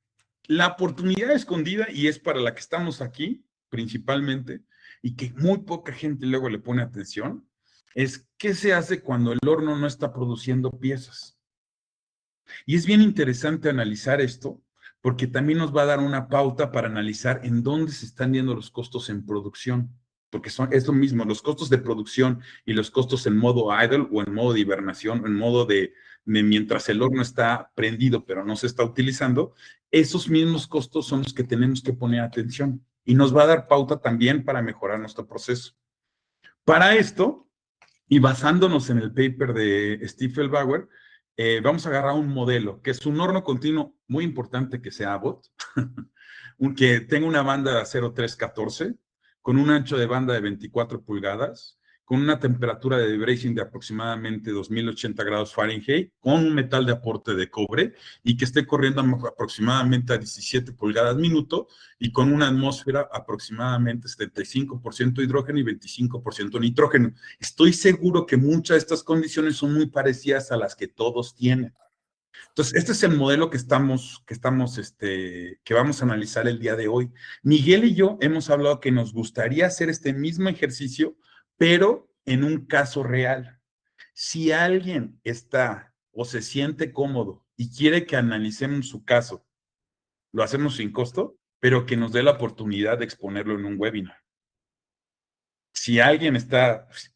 la oportunidad escondida, y es para la que estamos aquí principalmente, y que muy poca gente luego le pone atención, es qué se hace cuando el horno no está produciendo piezas. Y es bien interesante analizar esto, porque también nos va a dar una pauta para analizar en dónde se están yendo los costos en producción, porque es lo mismo, los costos de producción y los costos en modo idle o en modo de hibernación, en modo de mientras el horno está prendido pero no se está utilizando, esos mismos costos son los que tenemos que poner atención y nos va a dar pauta también para mejorar nuestro proceso. Para esto, y basándonos en el paper de Steve Bauer, vamos a agarrar un modelo que es un horno continuo muy importante que sea Abbott, que tenga una banda 0314, con un ancho de banda de 24 pulgadas, con una temperatura de debracing de aproximadamente 2080 grados Fahrenheit, con un metal de aporte de cobre y que esté corriendo aproximadamente a 17 pulgadas minuto y con una atmósfera aproximadamente 75% hidrógeno y 25% nitrógeno. Estoy seguro que muchas de estas condiciones son muy parecidas a las que todos tienen. Entonces, este es el modelo que vamos a analizar el día de hoy. Miguel y yo hemos hablado que nos gustaría hacer este mismo ejercicio, pero en un caso real. Si alguien está o se siente cómodo y quiere que analicemos su caso, lo hacemos sin costo, pero que nos dé la oportunidad de exponerlo en un webinar. Si alguien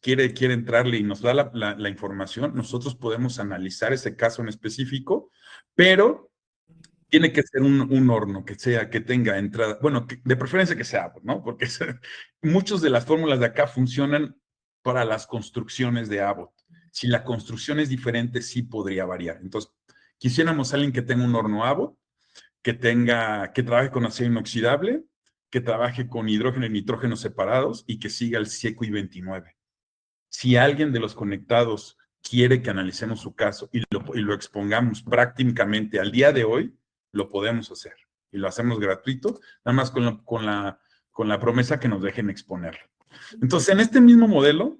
quiere entrarle y nos da la información, nosotros podemos analizar ese caso en específico, pero tiene que ser un horno que tenga entrada, bueno, de preferencia que sea, ¿no? Porque muchas de las fórmulas de acá funcionan para las construcciones de Abbott. Si la construcción es diferente, sí podría variar. Entonces, quisiéramos a alguien que tenga un horno Abbott, que trabaje con acero inoxidable, que trabaje con hidrógeno y nitrógeno separados y que siga el SIECO I-29. Si alguien de los conectados quiere que analicemos su caso y lo expongamos prácticamente al día de hoy, lo podemos hacer. Y lo hacemos gratuito, nada más con la promesa que nos dejen exponerlo. Entonces, en este mismo modelo,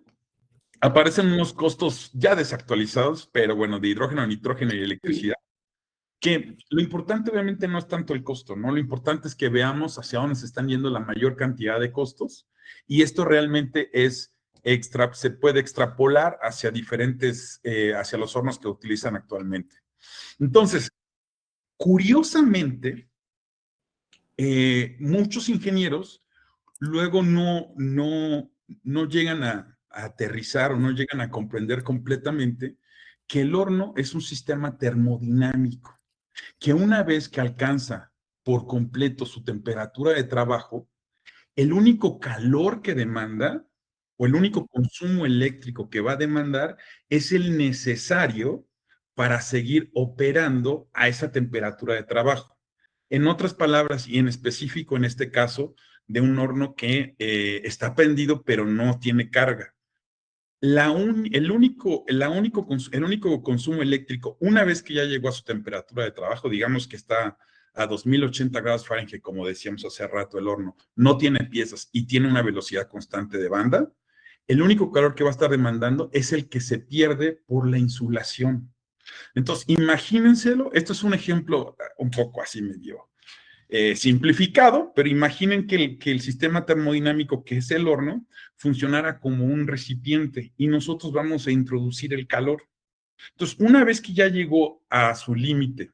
aparecen unos costos ya desactualizados, pero bueno, de hidrógeno, nitrógeno y electricidad, que lo importante obviamente no es tanto el costo, ¿no? Lo importante es que veamos hacia dónde se están yendo la mayor cantidad de costos y esto realmente se puede extrapolar hacia hacia los hornos que utilizan actualmente. Entonces, curiosamente, muchos ingenieros luego no llegan a aterrizar o no llegan a comprender completamente que el horno es un sistema termodinámico, que una vez que alcanza por completo su temperatura de trabajo, el único calor que demanda o el único consumo eléctrico que va a demandar es el necesario para seguir operando a esa temperatura de trabajo. En otras palabras, y en específico en este caso, de un horno que está prendido pero no tiene carga. El único consumo eléctrico, una vez que ya llegó a su temperatura de trabajo, digamos que está a 2080 grados Fahrenheit, como decíamos hace rato, el horno no tiene piezas y tiene una velocidad constante de banda, el único calor que va a estar demandando es el que se pierde por la insulación. Entonces, imagínenselo, esto es un ejemplo un poco así medio simplificado, pero imaginen que el sistema termodinámico, que es el horno, funcionara como un recipiente y nosotros vamos a introducir el calor. Entonces, una vez que ya llegó a su límite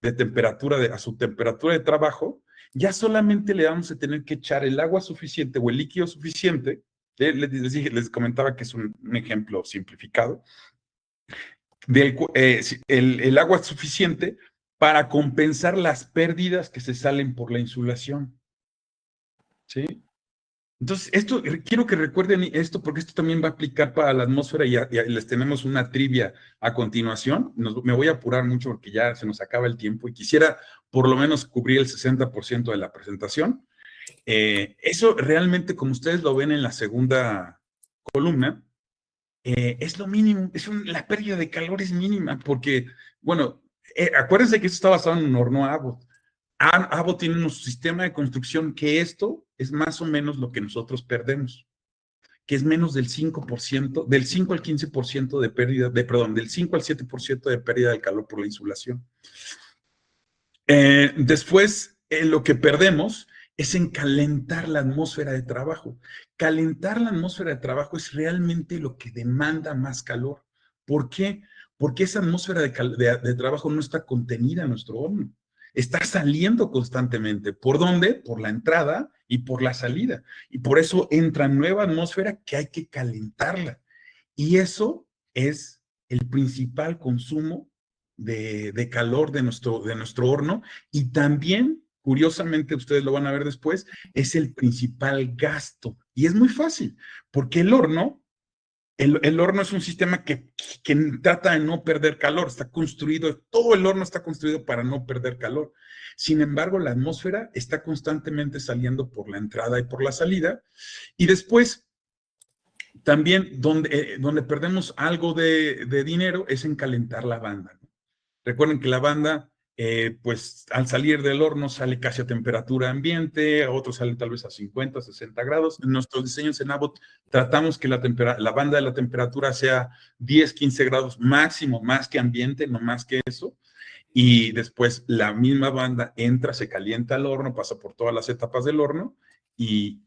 de temperatura, a su temperatura de trabajo, ya solamente le vamos a tener que echar el agua suficiente o el líquido suficiente. Les comentaba que es un ejemplo simplificado. El agua suficiente para compensar las pérdidas que se salen por la insulación. ¿Sí? Entonces, quiero que recuerden esto porque esto también va a aplicar para la atmósfera y les tenemos una trivia a continuación. Me voy a apurar mucho porque ya se nos acaba el tiempo y quisiera por lo menos cubrir el 60% de la presentación. Eso realmente, como ustedes lo ven en la segunda columna, es lo mínimo, la pérdida de calor es mínima porque, bueno, acuérdense que esto está basado en un horno Abbott. Abbott tiene un sistema de construcción que esto es más o menos lo que nosotros perdemos, que es menos del 5%, del 5 al 15% de pérdida, del 5 al 7% de pérdida de calor por la insulación. Después, lo que perdemos es en calentar la atmósfera de trabajo. Calentar la atmósfera de trabajo es realmente lo que demanda más calor. ¿Por qué? Porque esa atmósfera de trabajo no está contenida en nuestro horno. Está saliendo constantemente. ¿Por dónde? Por la entrada y por la salida. Y por eso entra nueva atmósfera que hay que calentarla. Y eso es el principal consumo de calor de nuestro horno. Y también, curiosamente, ustedes lo van a ver después, es el principal gasto. Y es muy fácil, porque el horno es un sistema que trata de no perder calor, está construido, todo el horno está construido para no perder calor. Sin embargo, la atmósfera está constantemente saliendo por la entrada y por la salida. Y después, también donde perdemos algo de dinero es en calentar la banda, ¿no? Recuerden que la banda, pues al salir del horno sale casi a temperatura ambiente, a otros salen tal vez a 50, 60 grados. En nuestros diseños en Abbott tratamos que la banda de la temperatura sea 10, 15 grados máximo, más que ambiente, no más que eso. Y después la misma banda entra, se calienta al horno, pasa por todas las etapas del horno y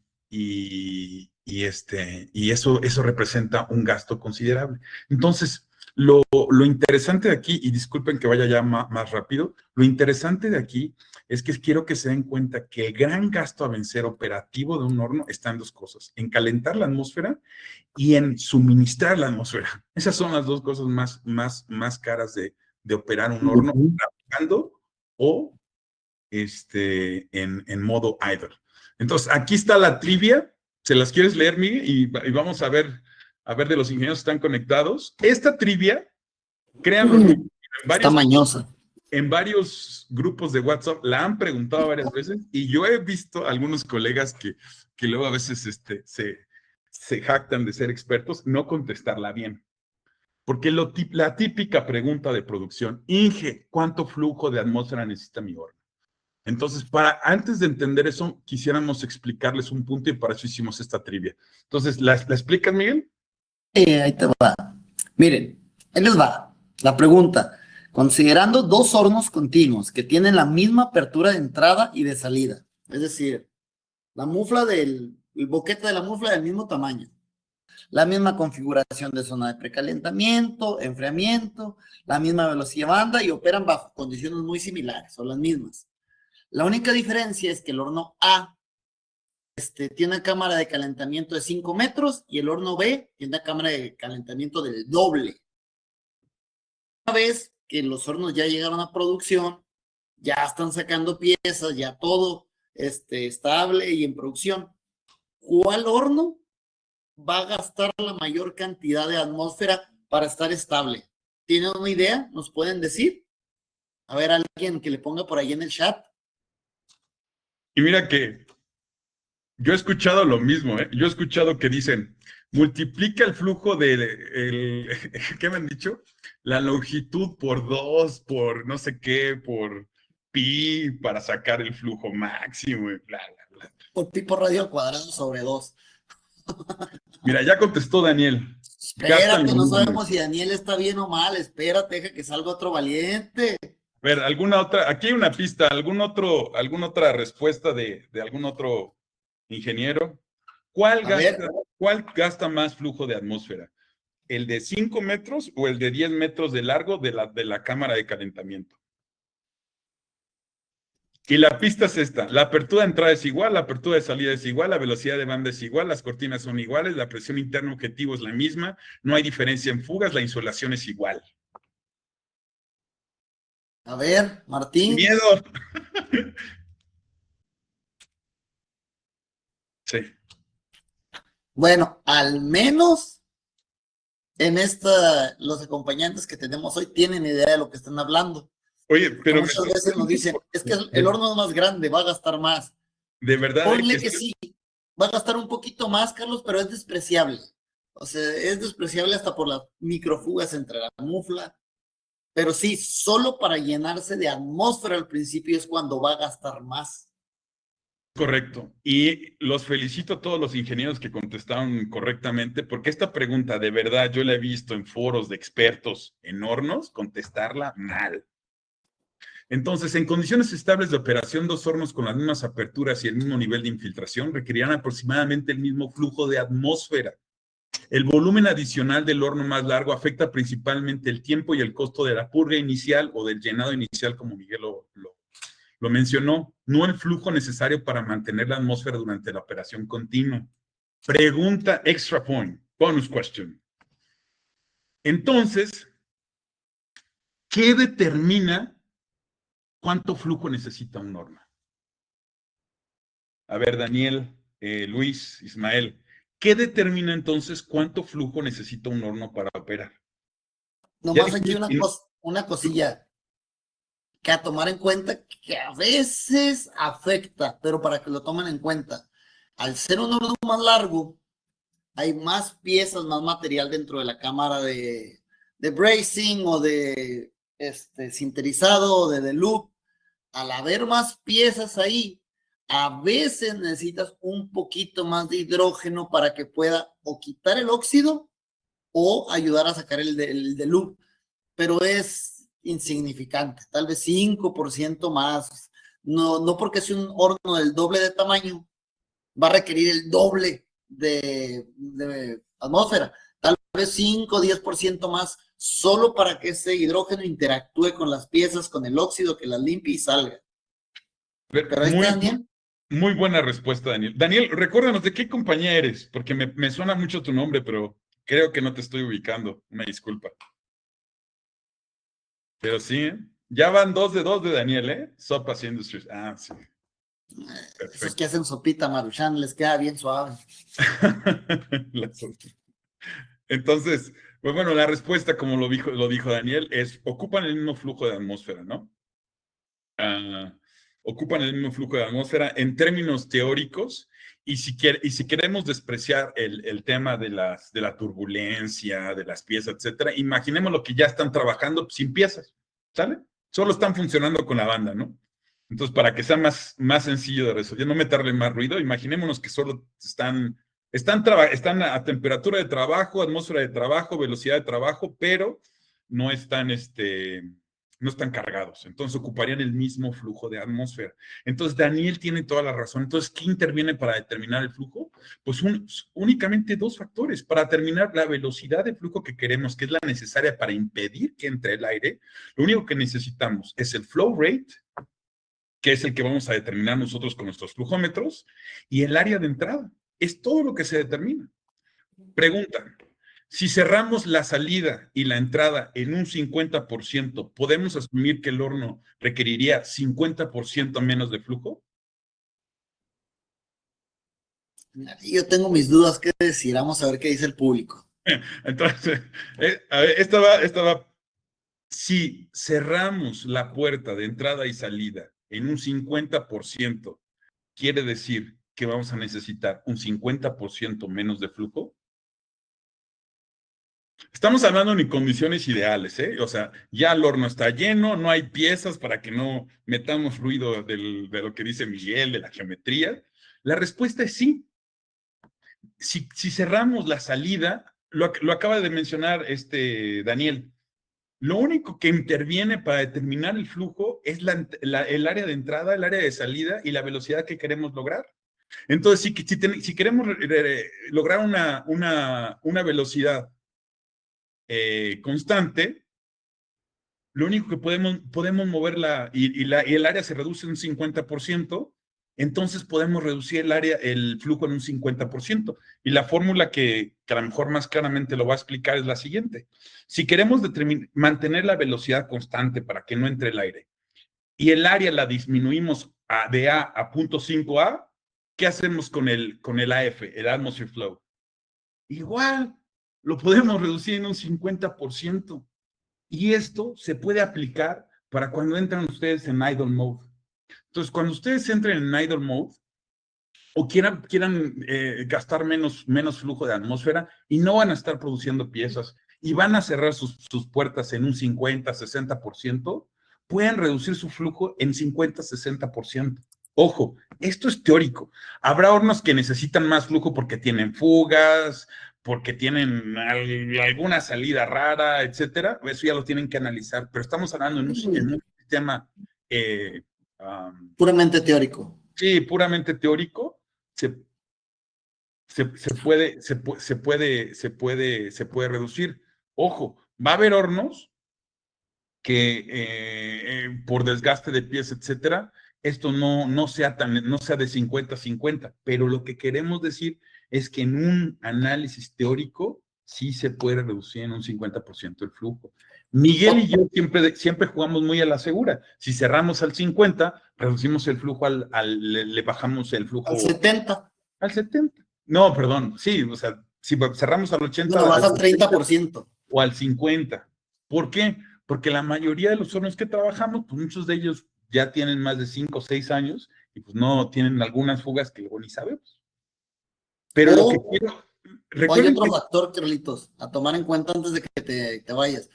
eso representa un gasto considerable. Entonces, lo interesante de aquí, y disculpen que vaya ya más rápido, lo interesante de aquí es que quiero que se den cuenta que el gran gasto a vencer operativo de un horno está en dos cosas, en calentar la atmósfera y en suministrar la atmósfera. Esas son las dos cosas más caras de operar un horno, trabajando o en modo idle. Entonces, aquí está la trivia. ¿Se las quieres leer, Miguel? Y vamos a ver de los ingenieros que están conectados. Esta trivia, créanlo, en varios grupos de WhatsApp la han preguntado varias veces y yo he visto algunos colegas que luego a veces se jactan de ser expertos, no contestarla bien. Porque la típica pregunta de producción, Inge, ¿cuánto flujo de atmósfera necesita mi horno? Entonces, antes de entender eso, quisiéramos explicarles un punto y para eso hicimos esta trivia. Entonces, ¿la explicas, Miguel? Ahí te va. Miren, ahí les va la pregunta. Considerando dos hornos continuos que tienen la misma apertura de entrada y de salida, es decir, el boquete de la mufla del mismo tamaño, la misma configuración de zona de precalentamiento, enfriamiento, la misma velocidad banda y operan bajo condiciones muy similares, son las mismas. La única diferencia es que el horno A tiene una cámara de calentamiento de 5 metros y el horno B tiene una cámara de calentamiento del doble. Una vez que los hornos ya llegaron a producción, ya están sacando piezas, ya todo estable y en producción, ¿cuál horno va a gastar la mayor cantidad de atmósfera para estar estable? ¿Tienen una idea? ¿Nos pueden decir? A ver, alguien que le ponga por ahí en el chat. Y mira que yo he escuchado lo mismo, ¿eh? Yo he escuchado que dicen, multiplica el flujo ¿qué me han dicho? La longitud por 2, por no sé qué, por pi, para sacar el flujo máximo, y bla, bla, bla. Por pi por radio al cuadrado sobre 2. Mira, ya contestó Daniel. Espérate, no sabemos si Daniel está bien o mal. Espérate, deja que salga otro valiente. ver, alguna otra, aquí hay una pista, alguna otra respuesta de algún otro ingeniero. A ver, ¿Cuál gasta más flujo de atmósfera? ¿El de 5 metros o el de 10 metros de largo de la cámara de calentamiento? Y la pista es esta: la apertura de entrada es igual, la apertura de salida es igual, la velocidad de banda es igual, las cortinas son iguales, la presión interna objetivo es la misma, no hay diferencia en fugas, la insolación es igual. a ver, Martín. ¡Miedo! Sí. Bueno, al menos en los acompañantes que tenemos hoy tienen idea de lo que están hablando. Oye, Porque pero muchas veces nos dicen, es que el horno es más grande, va a gastar más. de verdad, Ponle que sí, va a gastar un poquito más, Carlos, pero es despreciable. O sea, es despreciable hasta por las microfugas entre la mufla. Pero sí, solo para llenarse de atmósfera al principio es cuando va a gastar más. correcto. Y los felicito a todos los ingenieros que contestaron correctamente, porque esta pregunta, de verdad, yo la he visto en foros de expertos en hornos contestarla mal. Entonces, en condiciones estables de operación, dos hornos con las mismas aperturas y el mismo nivel de infiltración requerirán aproximadamente el mismo flujo de atmósfera. El volumen adicional del horno más largo afecta principalmente el tiempo y el costo de la purga inicial o del llenado inicial, como Miguel lo mencionó, no el flujo necesario para mantener la atmósfera durante la operación continua. Pregunta extra point, bonus question. Entonces, ¿qué determina cuánto flujo necesita un horno? A ver, Daniel, Luis, Ismael, ¿qué determina entonces cuánto flujo necesita un horno para operar? Ya Nomás aquí una cosilla que a tomar en cuenta que a veces afecta, pero para que lo tomen en cuenta. Al ser un horno más largo, hay más piezas, más material dentro de la cámara de bracing o de sinterizado o de loop. Al haber más piezas ahí, a veces necesitas un poquito más de hidrógeno para que pueda o quitar el óxido o ayudar a sacar el de loop, pero es insignificante, tal vez 5% más. No, no porque sea un horno del doble de tamaño, va a requerir el doble de atmósfera, tal vez 5 o 10% más, solo para que ese hidrógeno interactúe con las piezas, con el óxido, que las limpie y salga. Pero ahí está, Daniel. Muy buena respuesta, Daniel. Daniel, recuérdanos de qué compañía eres, porque me suena mucho tu nombre, pero creo que no te estoy ubicando. Una disculpa. Pero sí, ¿eh? Ya van 2 de 2 de Daniel, ¿eh? Sopas Industries. Ah, sí. Esos que hacen sopita Maruchan les queda bien suave. Entonces, pues bueno, la respuesta, como lo dijo Daniel, es ocupan el mismo flujo de atmósfera, ¿no? Ocupan el mismo flujo de atmósfera en términos teóricos, y si queremos despreciar el tema de la turbulencia, de las piezas, etcétera, imaginemos lo que ya están trabajando sin piezas, ¿sale? Solo están funcionando con la banda, ¿no? Entonces, para que sea más sencillo de resolver, no meterle más ruido, imaginémonos que solo están a temperatura de trabajo, atmósfera de trabajo, velocidad de trabajo, pero no están, no están cargados. Entonces ocuparían el mismo flujo de atmósfera. Entonces Daniel tiene toda la razón. Entonces, ¿qué interviene para determinar el flujo? Pues únicamente dos factores. Para determinar la velocidad de flujo que queremos, que es la necesaria para impedir que entre el aire, lo único que necesitamos es el flow rate, que es el que vamos a determinar nosotros con nuestros flujómetros, y el área de entrada. Es todo lo que se determina. Pregunta: si cerramos la salida y la entrada en un 50%, ¿podemos asumir que el horno requeriría 50% menos de flujo? Yo tengo mis dudas que decir. Vamos a ver qué dice el público. Entonces, a ver, esta va. Si cerramos la puerta de entrada y salida en un 50%, ¿quiere decir que vamos a necesitar un 50% menos de flujo? Estamos hablando en condiciones ideales, ¿eh? O sea, ya el horno está lleno, no hay piezas para que no metamos ruido de lo que dice Miguel, de la geometría. La respuesta es sí. Si cerramos la salida, lo acaba de mencionar Daniel, Lo único que interviene para determinar el flujo es el área de entrada, el área de salida y la velocidad que queremos lograr. Entonces, si queremos lograr una velocidad constante, lo único que podemos moverla y el área se reduce un 50%, entonces podemos reducir el flujo en un 50%. Y la fórmula que a lo mejor más claramente lo va a explicar es la siguiente. Si queremos mantener la velocidad constante para que no entre el aire y el área la disminuimos de A a 0.5A, ¿qué hacemos con el AF, el Atmosphere Flow? Igual, lo podemos reducir en un 50%. Y esto se puede aplicar para cuando entran ustedes en idle mode. Entonces, cuando ustedes entren en idle mode o quieran gastar menos flujo de atmósfera y no van a estar produciendo piezas y van a cerrar sus puertas en un 50, 60%, pueden reducir su flujo en 50, 60%. Ojo, esto es teórico. Habrá hornos que necesitan más flujo porque tienen fugas, porque tienen alguna salida rara, etcétera. Eso ya lo tienen que analizar, pero estamos hablando en un sistema puramente teórico. Sí, puramente teórico. Se puede reducir. Ojo, va a haber hornos que por desgaste de pies, etcétera, esto no sea de 50-50, pero lo que queremos decir es que en un análisis teórico sí se puede reducir en un 50% el flujo. Miguel y yo siempre jugamos muy a la segura. Si cerramos al 50, reducimos el flujo le bajamos el flujo al 70. Al 70. No, perdón, sí, o sea, si cerramos al 80, bueno, vas al 30%. O al 50. ¿Por qué? Porque la mayoría de los hornos que trabajamos, pues muchos de ellos ya tienen más de 5 o 6 años y pues no tienen algunas fugas que luego ni sabemos. Pero lo que quiero... Hay otro factor, Carlitos, a tomar en cuenta antes de que te vayas.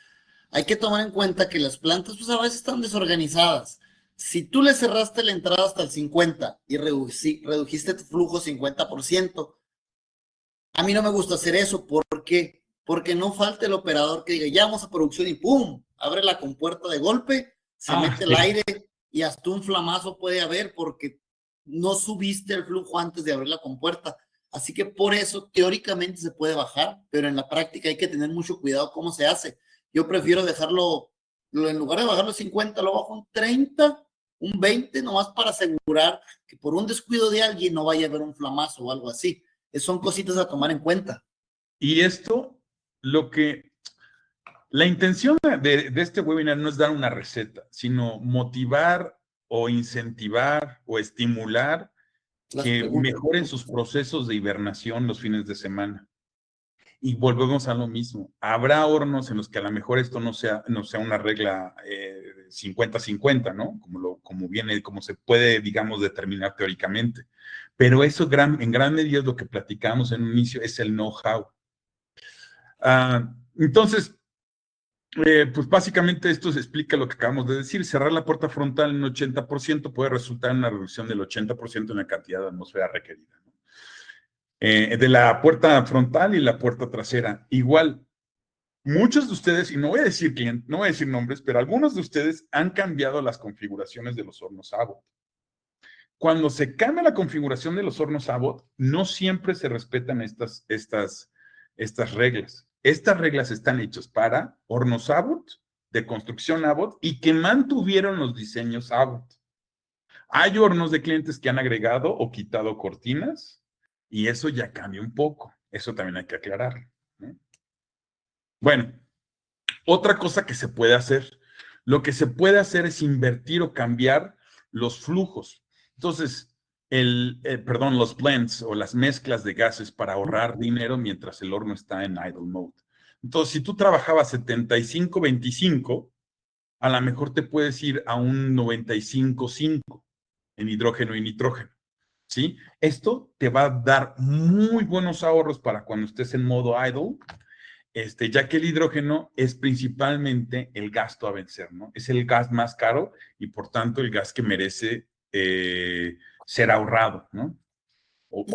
Hay que tomar en cuenta que las plantas pues a veces están desorganizadas. Si tú le cerraste la entrada hasta el 50 y redujiste tu flujo 50%, a mí no me gusta hacer eso. ¿Por qué? Porque no falta el operador que diga, ya vamos a producción y ¡pum! Abre la compuerta de golpe, se mete el aire y hasta un flamazo puede haber porque no subiste el flujo antes de abrir la compuerta. Así que por eso teóricamente se puede bajar, pero en la práctica hay que tener mucho cuidado cómo se hace. Yo prefiero dejarlo, en lugar de bajarlo a 50, lo bajo un 30, un 20, nomás para asegurar que por un descuido de alguien no vaya a haber un flamazo o algo así. Son cositas a tomar en cuenta. Y esto, la intención de este webinar no es dar una receta, sino motivar o incentivar o estimular que mejoren sus procesos de hibernación los fines de semana. Y volvemos a lo mismo. Habrá hornos en los que a lo mejor esto no sea una regla 50-50, ¿no? Como se puede, digamos, determinar teóricamente. Pero eso en gran medida es lo que platicamos en un inicio, es el know-how. Entonces, pues básicamente esto se explica lo que acabamos de decir. Cerrar la puerta frontal en un 80% puede resultar en una reducción del 80% en la cantidad de atmósfera requerida, ¿no? De la puerta frontal y la puerta trasera. Igual, muchos de ustedes, y no voy a decir no voy a decir nombres, pero algunos de ustedes han cambiado las configuraciones de los hornos Abbott. Cuando se cambia la configuración de los hornos Abbott, no siempre se respetan estas reglas. Estas reglas están hechas para hornos Abbott, de construcción Abbott, y que mantuvieron los diseños Abbott. Hay hornos de clientes que han agregado o quitado cortinas, y eso ya cambia un poco. Eso también hay que aclararlo, ¿no? Bueno, otra cosa que se puede hacer. Lo que se puede hacer es invertir o cambiar los flujos. Entonces, los blends o las mezclas de gases para ahorrar dinero mientras el horno está en idle mode. Entonces, si tú trabajabas 75-25, a lo mejor te puedes ir a un 95-5 en hidrógeno y nitrógeno, ¿sí? Esto te va a dar muy buenos ahorros para cuando estés en modo idle, ya que el hidrógeno es principalmente el gasto a vencer, ¿no? Es el gas más caro y por tanto el gas que merece ser ahorrado, ¿no? O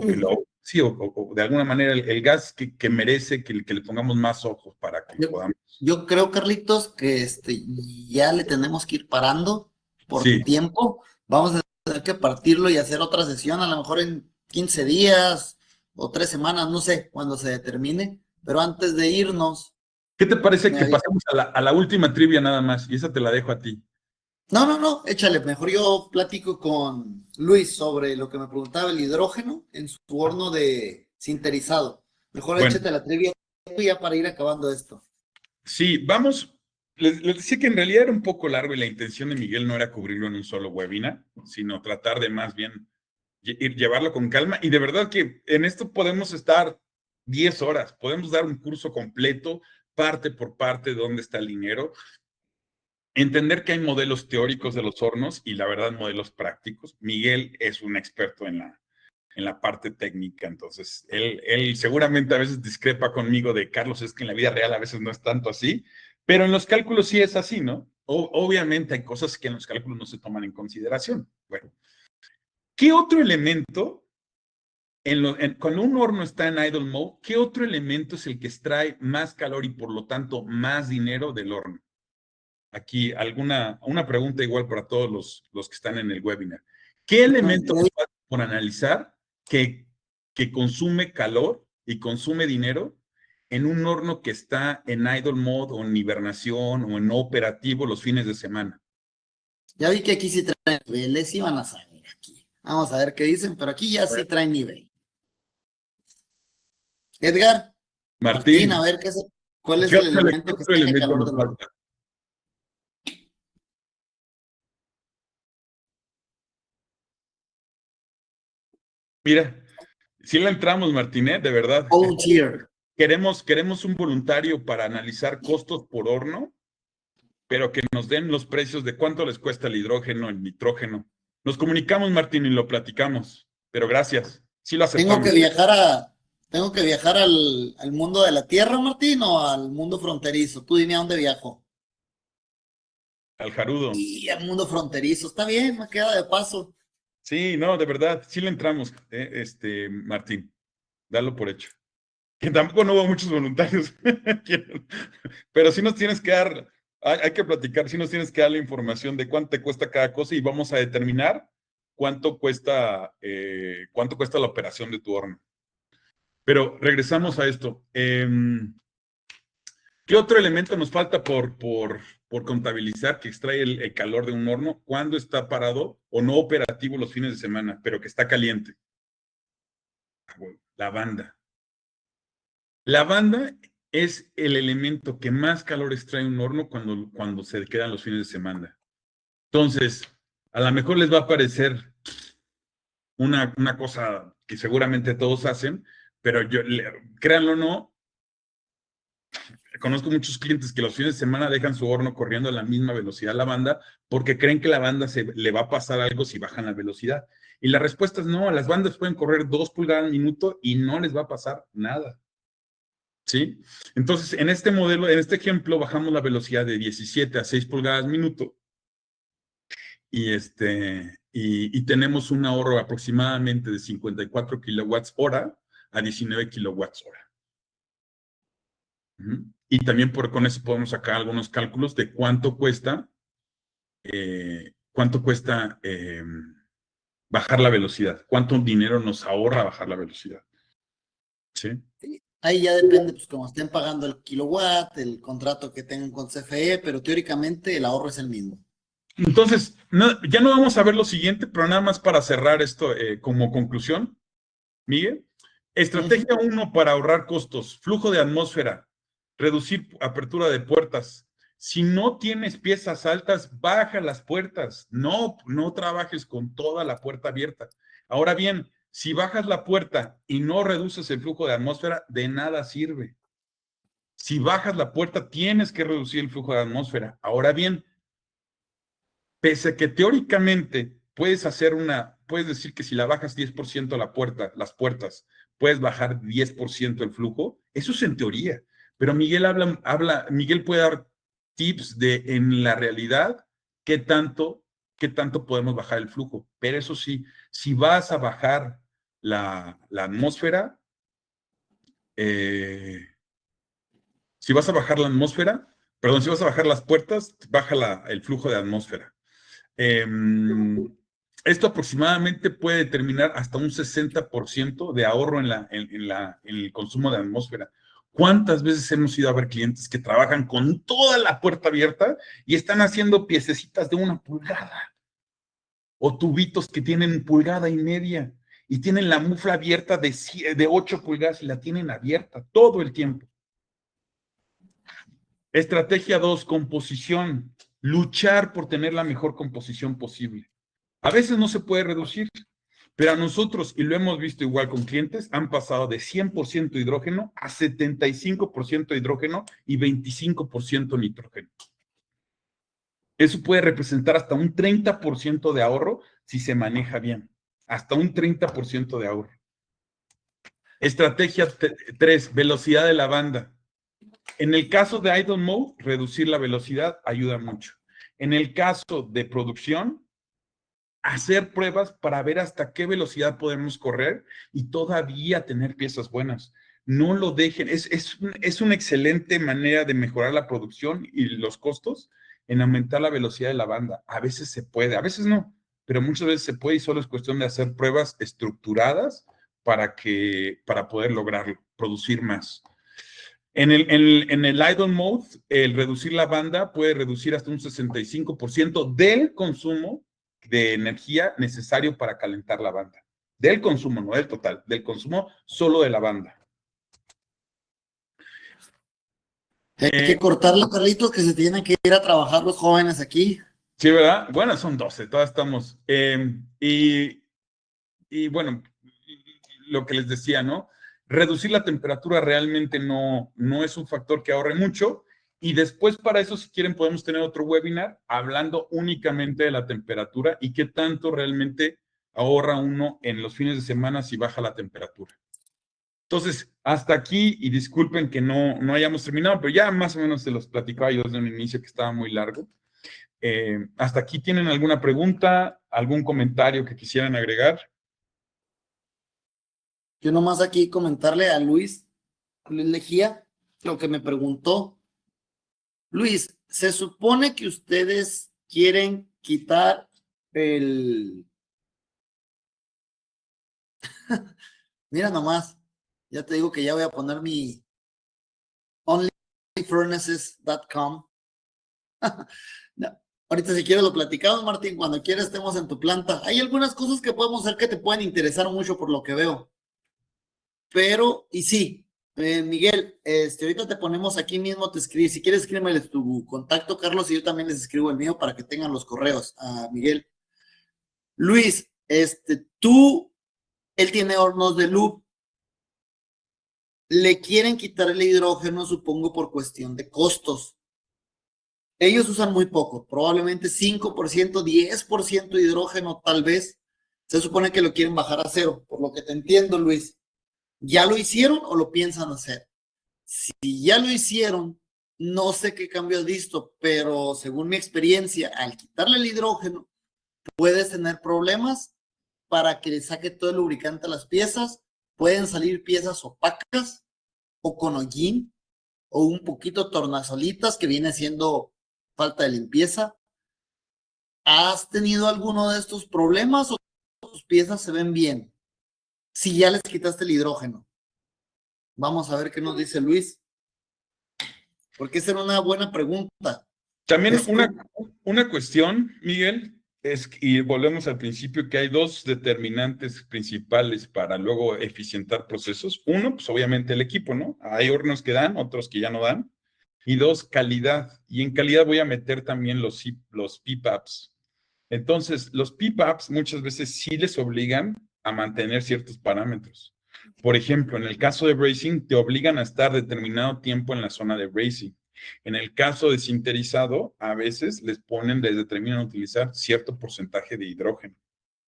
sí, o de alguna manera el gas que merece que le pongamos más ojos para que Yo, podamos. yo creo, Carlitos, que ya le tenemos que ir parando por Sí, tiempo. Vamos a tener que partirlo y hacer otra sesión, a lo mejor en 15 días o 3 semanas, no sé, cuando se determine. Pero antes de irnos, ¿qué te parece me que avisa. pasemos a la última trivia nada más? Y esa te la dejo a ti. No, no, no, échale. Mejor yo platico con Luis sobre lo que me preguntaba el hidrógeno en su horno de sinterizado. Mejor Bueno, échate la trivia ya para ir acabando esto. sí, vamos. Les decía que en realidad era un poco largo y la intención de Miguel no era cubrirlo en un solo webinar, sino tratar de más bien llevarlo con calma. Y de verdad que en esto podemos estar 10 horas, podemos dar un curso completo, parte por parte, de dónde está el dinero, entender que hay modelos teóricos de los hornos y la verdad modelos prácticos. Miguel es un experto en la parte técnica, entonces él seguramente a veces discrepa conmigo de Carlos, es que en la vida real a veces no es tanto así, pero en los cálculos sí es así, ¿no? Obviamente hay cosas que en los cálculos no se toman en consideración. Bueno, ¿qué otro elemento, cuando un horno está en idle mode, qué otro elemento es el que extrae más calor y por lo tanto más dinero del horno? Aquí una pregunta igual para todos los que están en el webinar. ¿Qué elemento nos falta por analizar que consume calor y consume dinero en un horno que está en idle mode o en hibernación o en no operativo los fines de semana? Ya vi que aquí sí traen niveles, iban a saber aquí. Vamos a ver qué dicen, pero aquí ya sí traen nivel. Edgar, Martín, a Martín, ver cuál es ¿qué el otro, qué elemento que otro extrae elemento calor nos del horno. falta? Mira, si le entramos, Martín, de verdad. Volunteer. Queremos un voluntario para analizar costos por horno, pero que nos den los precios de cuánto les cuesta el hidrógeno, el nitrógeno. Nos comunicamos, Martín, y lo platicamos. Pero gracias. Sí lo Tengo que aceptamos. viajar a, tengo que viajar al mundo de la Tierra, Martín, o al mundo fronterizo. Tú dime a dónde viajo. Al Jarudo. Y al mundo fronterizo. Está bien, me queda de paso. Sí, no, de verdad, sí le entramos, Martín. Dalo por hecho. Que tampoco no hubo muchos voluntarios. Pero sí nos tienes que dar, hay que platicar, sí nos tienes que dar la información de cuánto te cuesta cada cosa y vamos a determinar cuánto cuesta la operación de tu horno. Pero regresamos a esto. ¿Qué otro elemento nos falta por contabilizar que extrae el calor de un horno cuando está parado o no operativo los fines de semana, pero que está caliente? La banda. La banda es el elemento que más calor extrae un horno cuando se quedan los fines de semana. Entonces, a lo mejor les va a parecer una cosa que seguramente todos hacen, pero créanlo o no, conozco muchos clientes que los fines de semana dejan su horno corriendo a la misma velocidad a la banda porque creen que la banda le va a pasar algo si bajan la velocidad. Y la respuesta es no, las bandas pueden correr 2 pulgadas al minuto y no les va a pasar nada. ¿Sí? Entonces, en este modelo, en este ejemplo, bajamos la velocidad de 17 a 6 pulgadas al minuto y tenemos un ahorro aproximadamente de 54 kilowatts hora a 19 kilowatts hora. Y también con eso podemos sacar algunos cálculos de cuánto cuesta bajar la velocidad, cuánto dinero nos ahorra bajar la velocidad. ¿Sí? Ahí ya depende, pues, como estén pagando el kilowatt, el contrato que tengan con CFE, pero teóricamente el ahorro es el mismo. Entonces, ya no vamos a ver lo siguiente, pero nada más para cerrar esto como conclusión, Miguel. Estrategia 1 para ahorrar costos, flujo de atmósfera, reducir apertura de puertas. Si no tienes piezas altas, baja las puertas. No trabajes con toda la puerta abierta. Ahora bien, si bajas la puerta y no reduces el flujo de atmósfera, de nada sirve. Si bajas la puerta, tienes que reducir el flujo de atmósfera. Ahora bien, pese a que teóricamente puedes decir que si la bajas 10% las puertas, puedes bajar 10% el flujo, eso es en teoría. Pero Miguel puede dar tips de en la realidad qué tanto podemos bajar el flujo. Pero eso sí, si vas a bajar la atmósfera. Si vas a bajar la atmósfera, perdón, si vas a bajar las puertas, baja el flujo de atmósfera. Esto aproximadamente puede determinar hasta un 60% de ahorro en el consumo de atmósfera. ¿Cuántas veces hemos ido a ver clientes que trabajan con toda la puerta abierta y están haciendo piececitas de 1 pulgada? O tubitos que tienen 1,5 pulgadas y tienen la mufla abierta de 8 pulgadas y la tienen abierta todo el tiempo. Estrategia 2, composición. Luchar por tener la mejor composición posible. A veces no se puede reducir, pero a nosotros, y lo hemos visto igual con clientes, han pasado de 100% hidrógeno a 75% hidrógeno y 25% nitrógeno. Eso puede representar hasta un 30% de ahorro si se maneja bien. Hasta un 30% de ahorro. Estrategia 3, velocidad de la banda. En el caso de idle mode, reducir la velocidad ayuda mucho. En el caso de producción, hacer pruebas para ver hasta qué velocidad podemos correr y todavía tener piezas buenas. No lo dejen. Es una excelente manera de mejorar la producción y los costos en aumentar la velocidad de la banda. A veces se puede, a veces no, pero muchas veces se puede y solo es cuestión de hacer pruebas estructuradas para poder lograrlo, producir más. En el idle mode, el reducir la banda puede reducir hasta un 65% del consumo de energía necesario para calentar la banda. Del consumo, no del total, del consumo solo de la banda. Hay que cortarlo, Carlitos, que se tienen que ir a trabajar los jóvenes aquí. Sí, ¿verdad? Bueno, son 12, todas estamos. Y bueno, lo que les decía, ¿no? Reducir la temperatura realmente no es un factor que ahorre mucho. Y después para eso, si quieren, podemos tener otro webinar hablando únicamente de la temperatura y qué tanto realmente ahorra uno en los fines de semana si baja la temperatura. Entonces, hasta aquí, y disculpen que no hayamos terminado, pero ya más o menos se los platicaba yo desde un inicio que estaba muy largo. ¿Hasta aquí tienen alguna pregunta, algún comentario que quisieran agregar? Yo nomás aquí comentarle a Luis Lejía lo que me preguntó. Luis, se supone que ustedes quieren quitar el... Mira nomás, ya te digo que ya voy a poner mi onlyfurnaces.com. No, ahorita si quieres lo platicamos, Martín, cuando quieras estemos en tu planta. Hay algunas cosas que podemos hacer que te pueden interesar mucho por lo que veo. Pero, y sí, Miguel, ahorita te ponemos aquí mismo, te escribí, si quieres escríbeme tu contacto, Carlos, y yo también les escribo el mío para que tengan los correos a Miguel. Luis, él tiene hornos de loop. Le quieren quitar el hidrógeno, supongo, por cuestión de costos. Ellos usan muy poco, probablemente 5%, 10% de hidrógeno, tal vez. Se supone que lo quieren bajar a 0, por lo que te entiendo, Luis. ¿Ya lo hicieron o lo piensan hacer? Si ya lo hicieron, no sé qué cambio has visto, pero según mi experiencia, al quitarle el hidrógeno, puedes tener problemas para que le saque todo el lubricante a las piezas. Pueden salir piezas opacas o con hollín o un poquito tornasolitas, que viene siendo falta de limpieza. ¿Has tenido alguno de estos problemas o tus piezas se ven bien si ya les quitaste el hidrógeno? Vamos a ver qué nos dice Luis, porque esa era una buena pregunta. También una cuestión, Miguel, y volvemos al principio, que hay dos determinantes principales para luego eficientar procesos. Uno, pues obviamente el equipo, ¿no? Hay hornos que dan, otros que ya no dan. Y dos, calidad. Y en calidad voy a meter también los PPAPs. Entonces, los PPAPs muchas veces sí les obligan a mantener ciertos parámetros. Por ejemplo, en el caso de bracing, te obligan a estar determinado tiempo en la zona de bracing. En el caso de sinterizado, a veces les determinan utilizar cierto porcentaje de hidrógeno.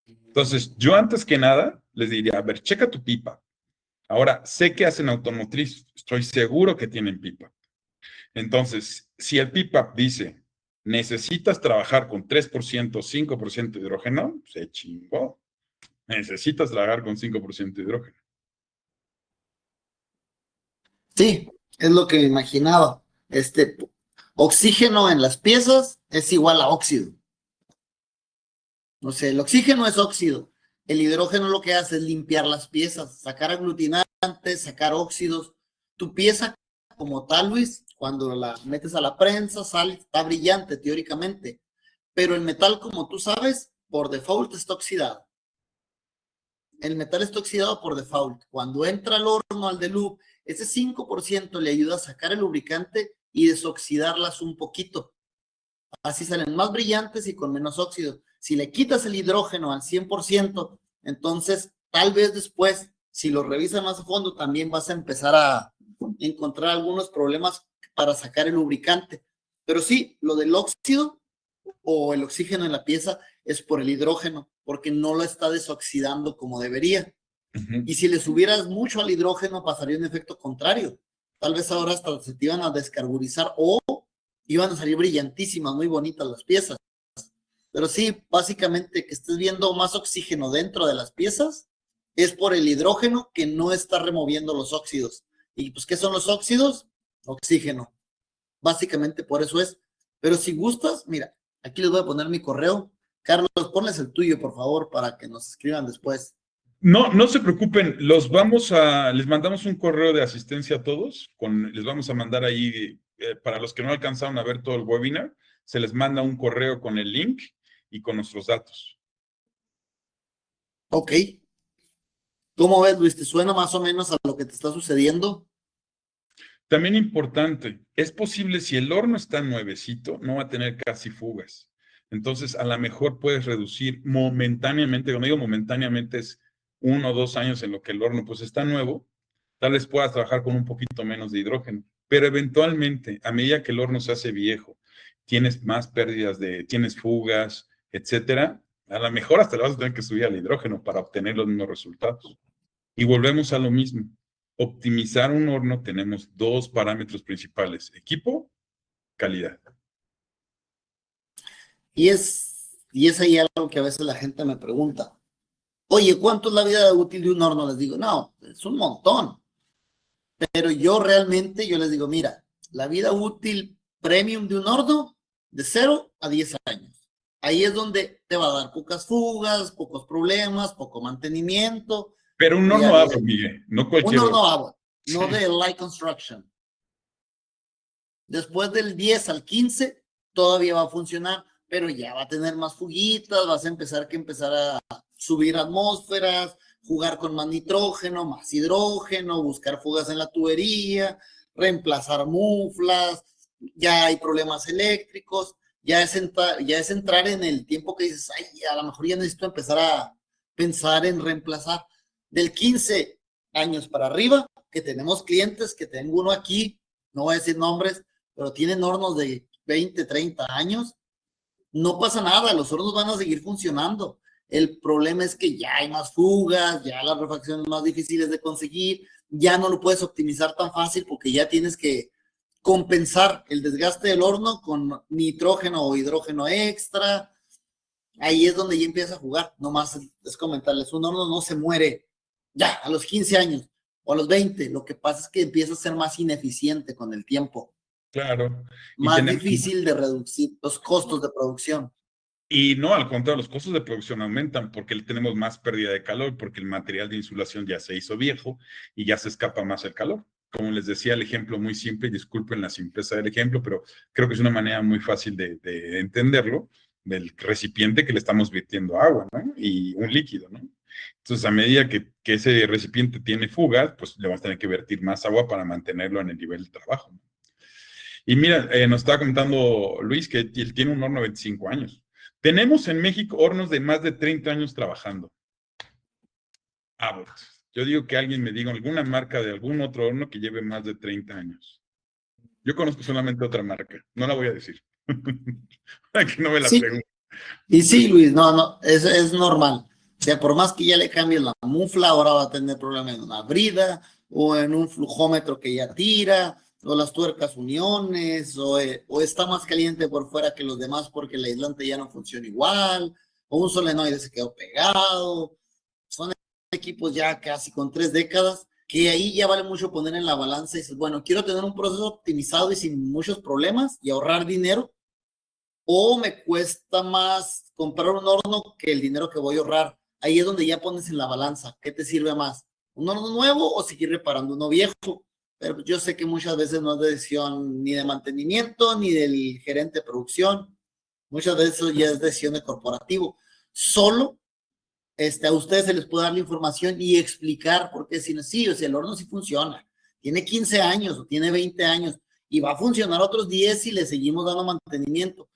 Entonces, yo antes que nada les diría, a ver, checa tu PPAP. Ahora, sé que hacen automotriz, estoy seguro que tienen PPAP. Entonces, si el PPAP dice, necesitas trabajar con 3%, 5% de hidrógeno, se chingó. necesitas trabajar con 5% de hidrógeno. Sí, es lo que me imaginaba. Oxígeno en las piezas es igual a óxido. O sea, el oxígeno es óxido. El hidrógeno lo que hace es limpiar las piezas, sacar aglutinantes, sacar óxidos. Tu pieza como tal, Luis, cuando la metes a la prensa, sale, está brillante teóricamente. Pero el metal, como tú sabes, por default está oxidado. El metal está oxidado por default. Cuando entra al horno, al delup, ese 5% le ayuda a sacar el lubricante y desoxidarlas un poquito. Así salen más brillantes y con menos óxido. Si le quitas el hidrógeno al 100%, entonces tal vez después, si lo revisas más a fondo, también vas a empezar a encontrar algunos problemas para sacar el lubricante. Pero sí, lo del óxido o el oxígeno en la pieza es por el hidrógeno, porque no lo está desoxidando como debería. Y si le subieras mucho al hidrógeno, pasaría un efecto contrario. Tal vez ahora hasta se te iban a descarburizar o iban a salir brillantísimas, muy bonitas las piezas. Pero sí, básicamente que estés viendo más oxígeno dentro de las piezas es por el hidrógeno que no está removiendo los óxidos. ¿Y pues qué son los óxidos? Oxígeno. Básicamente por eso es. Pero si gustas, mira, aquí les voy a poner mi correo. Carlos, ponles el tuyo, por favor, para que nos escriban después. No, no se preocupen, les mandamos un correo de asistencia a todos, les vamos a mandar ahí, para los que no alcanzaron a ver todo el webinar, se les manda un correo con el link y con nuestros datos. Ok. ¿Cómo ves, Luis? ¿Te suena más o menos a lo que te está sucediendo? También importante, es posible si el horno está nuevecito, no va a tener casi fugas. Entonces, a lo mejor puedes reducir momentáneamente, cuando digo momentáneamente es 1 o 2 años en lo que el horno pues está nuevo, tal vez puedas trabajar con un poquito menos de hidrógeno. Pero eventualmente, a medida que el horno se hace viejo, tienes más pérdidas tienes fugas, etcétera, a lo mejor hasta le vas a tener que subir al hidrógeno para obtener los mismos resultados. Y volvemos a lo mismo. Optimizar un horno tenemos 2 parámetros principales: equipo, calidad. Y es ahí algo que a veces la gente me pregunta. Oye, ¿cuánto es la vida útil de un horno? Les digo, no, es un montón. Pero yo les digo, mira, la vida útil premium de un horno de 0 a 10 años. Ahí es donde te va a dar pocas fugas, pocos problemas, poco mantenimiento. Pero un horno Avro, Miguel, no cualquier horno. Un horno Avro, no de light construction. Después del 10 al 15 todavía va a funcionar, pero ya va a tener más fuguitas, vas a empezar a subir atmósferas, jugar con más nitrógeno, más hidrógeno, buscar fugas en la tubería, reemplazar muflas, ya hay problemas eléctricos, ya es entrar en el tiempo que dices, ay, a lo mejor ya necesito empezar a pensar en reemplazar. Del 15 años para arriba, que tenemos clientes, que tengo uno aquí, no voy a decir nombres, pero tienen hornos de 20, 30 años, no pasa nada, los hornos van a seguir funcionando. El problema es que ya hay más fugas, ya las refacciones más difíciles de conseguir, ya no lo puedes optimizar tan fácil porque ya tienes que compensar el desgaste del horno con nitrógeno o hidrógeno extra. Ahí es donde ya empieza a jugar. Nomás es comentarles, un horno no se muere ya a los 15 años o a los 20. Lo que pasa es que empieza a ser más ineficiente con el tiempo. Claro. Más difícil de reducir los costos de producción. Y no, al contrario, los costos de producción aumentan porque tenemos más pérdida de calor, porque el material de insulación ya se hizo viejo y ya se escapa más el calor. Como les decía, el ejemplo muy simple, y disculpen la simpleza del ejemplo, pero creo que es una manera muy fácil de entenderlo, del recipiente que le estamos vertiendo agua, ¿no? Y un líquido, ¿no? Entonces, a medida que ese recipiente tiene fugas, pues le vamos a tener que vertir más agua para mantenerlo en el nivel de trabajo, ¿no? Y mira, nos estaba comentando Luis que él tiene un horno de 25 años. Tenemos en México hornos de más de 30 años trabajando. Yo digo que alguien me diga alguna marca de algún otro horno que lleve más de 30 años. Yo conozco solamente otra marca, no la voy a decir. Para que no me la pregunten. Y sí, Luis, no, es normal. O sea, por más que ya le cambies la mufla, ahora va a tener problemas en una brida o en un flujómetro que ya tira, o las tuercas uniones, o está más caliente por fuera que los demás porque el aislante ya no funciona igual, o un solenoide se quedó pegado. equipos ya casi con 3 décadas, que ahí ya vale mucho poner en la balanza y dices, bueno, quiero tener un proceso optimizado y sin muchos problemas y ahorrar dinero, o me cuesta más comprar un horno que el dinero que voy a ahorrar. Ahí es donde ya pones en la balanza, ¿qué te sirve más? ¿Un horno nuevo o seguir reparando uno viejo? Pero yo sé que muchas veces no es decisión ni de mantenimiento ni del gerente de producción. Muchas veces eso ya es decisión de corporativo. Solo a ustedes se les puede dar la información y explicar por qué si no, sí, o sea, el horno sí funciona. Tiene 15 años o tiene 20 años y va a funcionar otros 10 si le seguimos dando mantenimiento.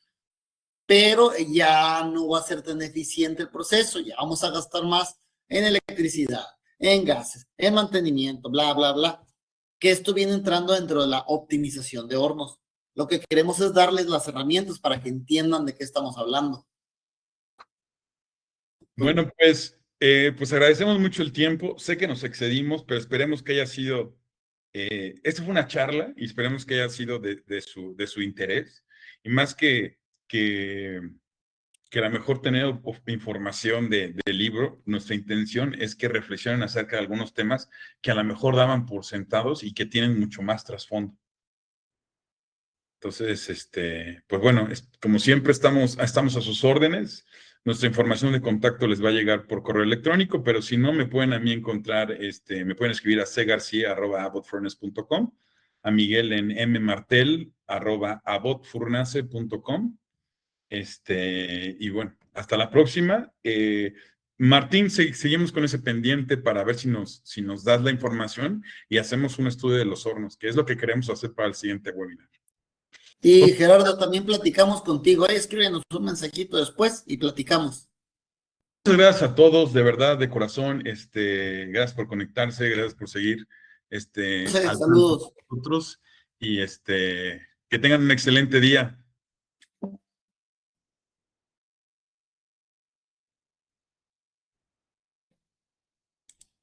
Pero ya no va a ser tan eficiente el proceso, ya vamos a gastar más en electricidad, en gases, en mantenimiento, bla, bla, bla. Que esto viene entrando dentro de la optimización de hornos. Lo que queremos es darles las herramientas para que entiendan de qué estamos hablando. Bueno, pues agradecemos mucho el tiempo. Sé que nos excedimos, pero esperemos que haya sido, esta fue una charla y esperemos que haya sido de su interés. Y más que a lo mejor tener información del libro, nuestra intención es que reflexionen acerca de algunos temas que a lo mejor daban por sentados y que tienen mucho más trasfondo. Entonces, pues bueno, como siempre estamos a sus órdenes. Nuestra información de contacto les va a llegar por correo electrónico, pero si no, me pueden a mí encontrar, me pueden escribir a cgarcia@abbotfurnace.com, a Miguel en mmartel@abbotfurnace.com. Y bueno, hasta la próxima. Martín, seguimos con ese pendiente para ver si nos das la información y hacemos un estudio de los hornos, que es lo que queremos hacer para el siguiente webinar. Y Gerardo, también platicamos contigo. Ahí escríbenos un mensajito después y platicamos. Muchas gracias a todos, de verdad, de corazón. Gracias por conectarse, gracias por seguir al tanto Saludos. de nosotros y que tengan un excelente día.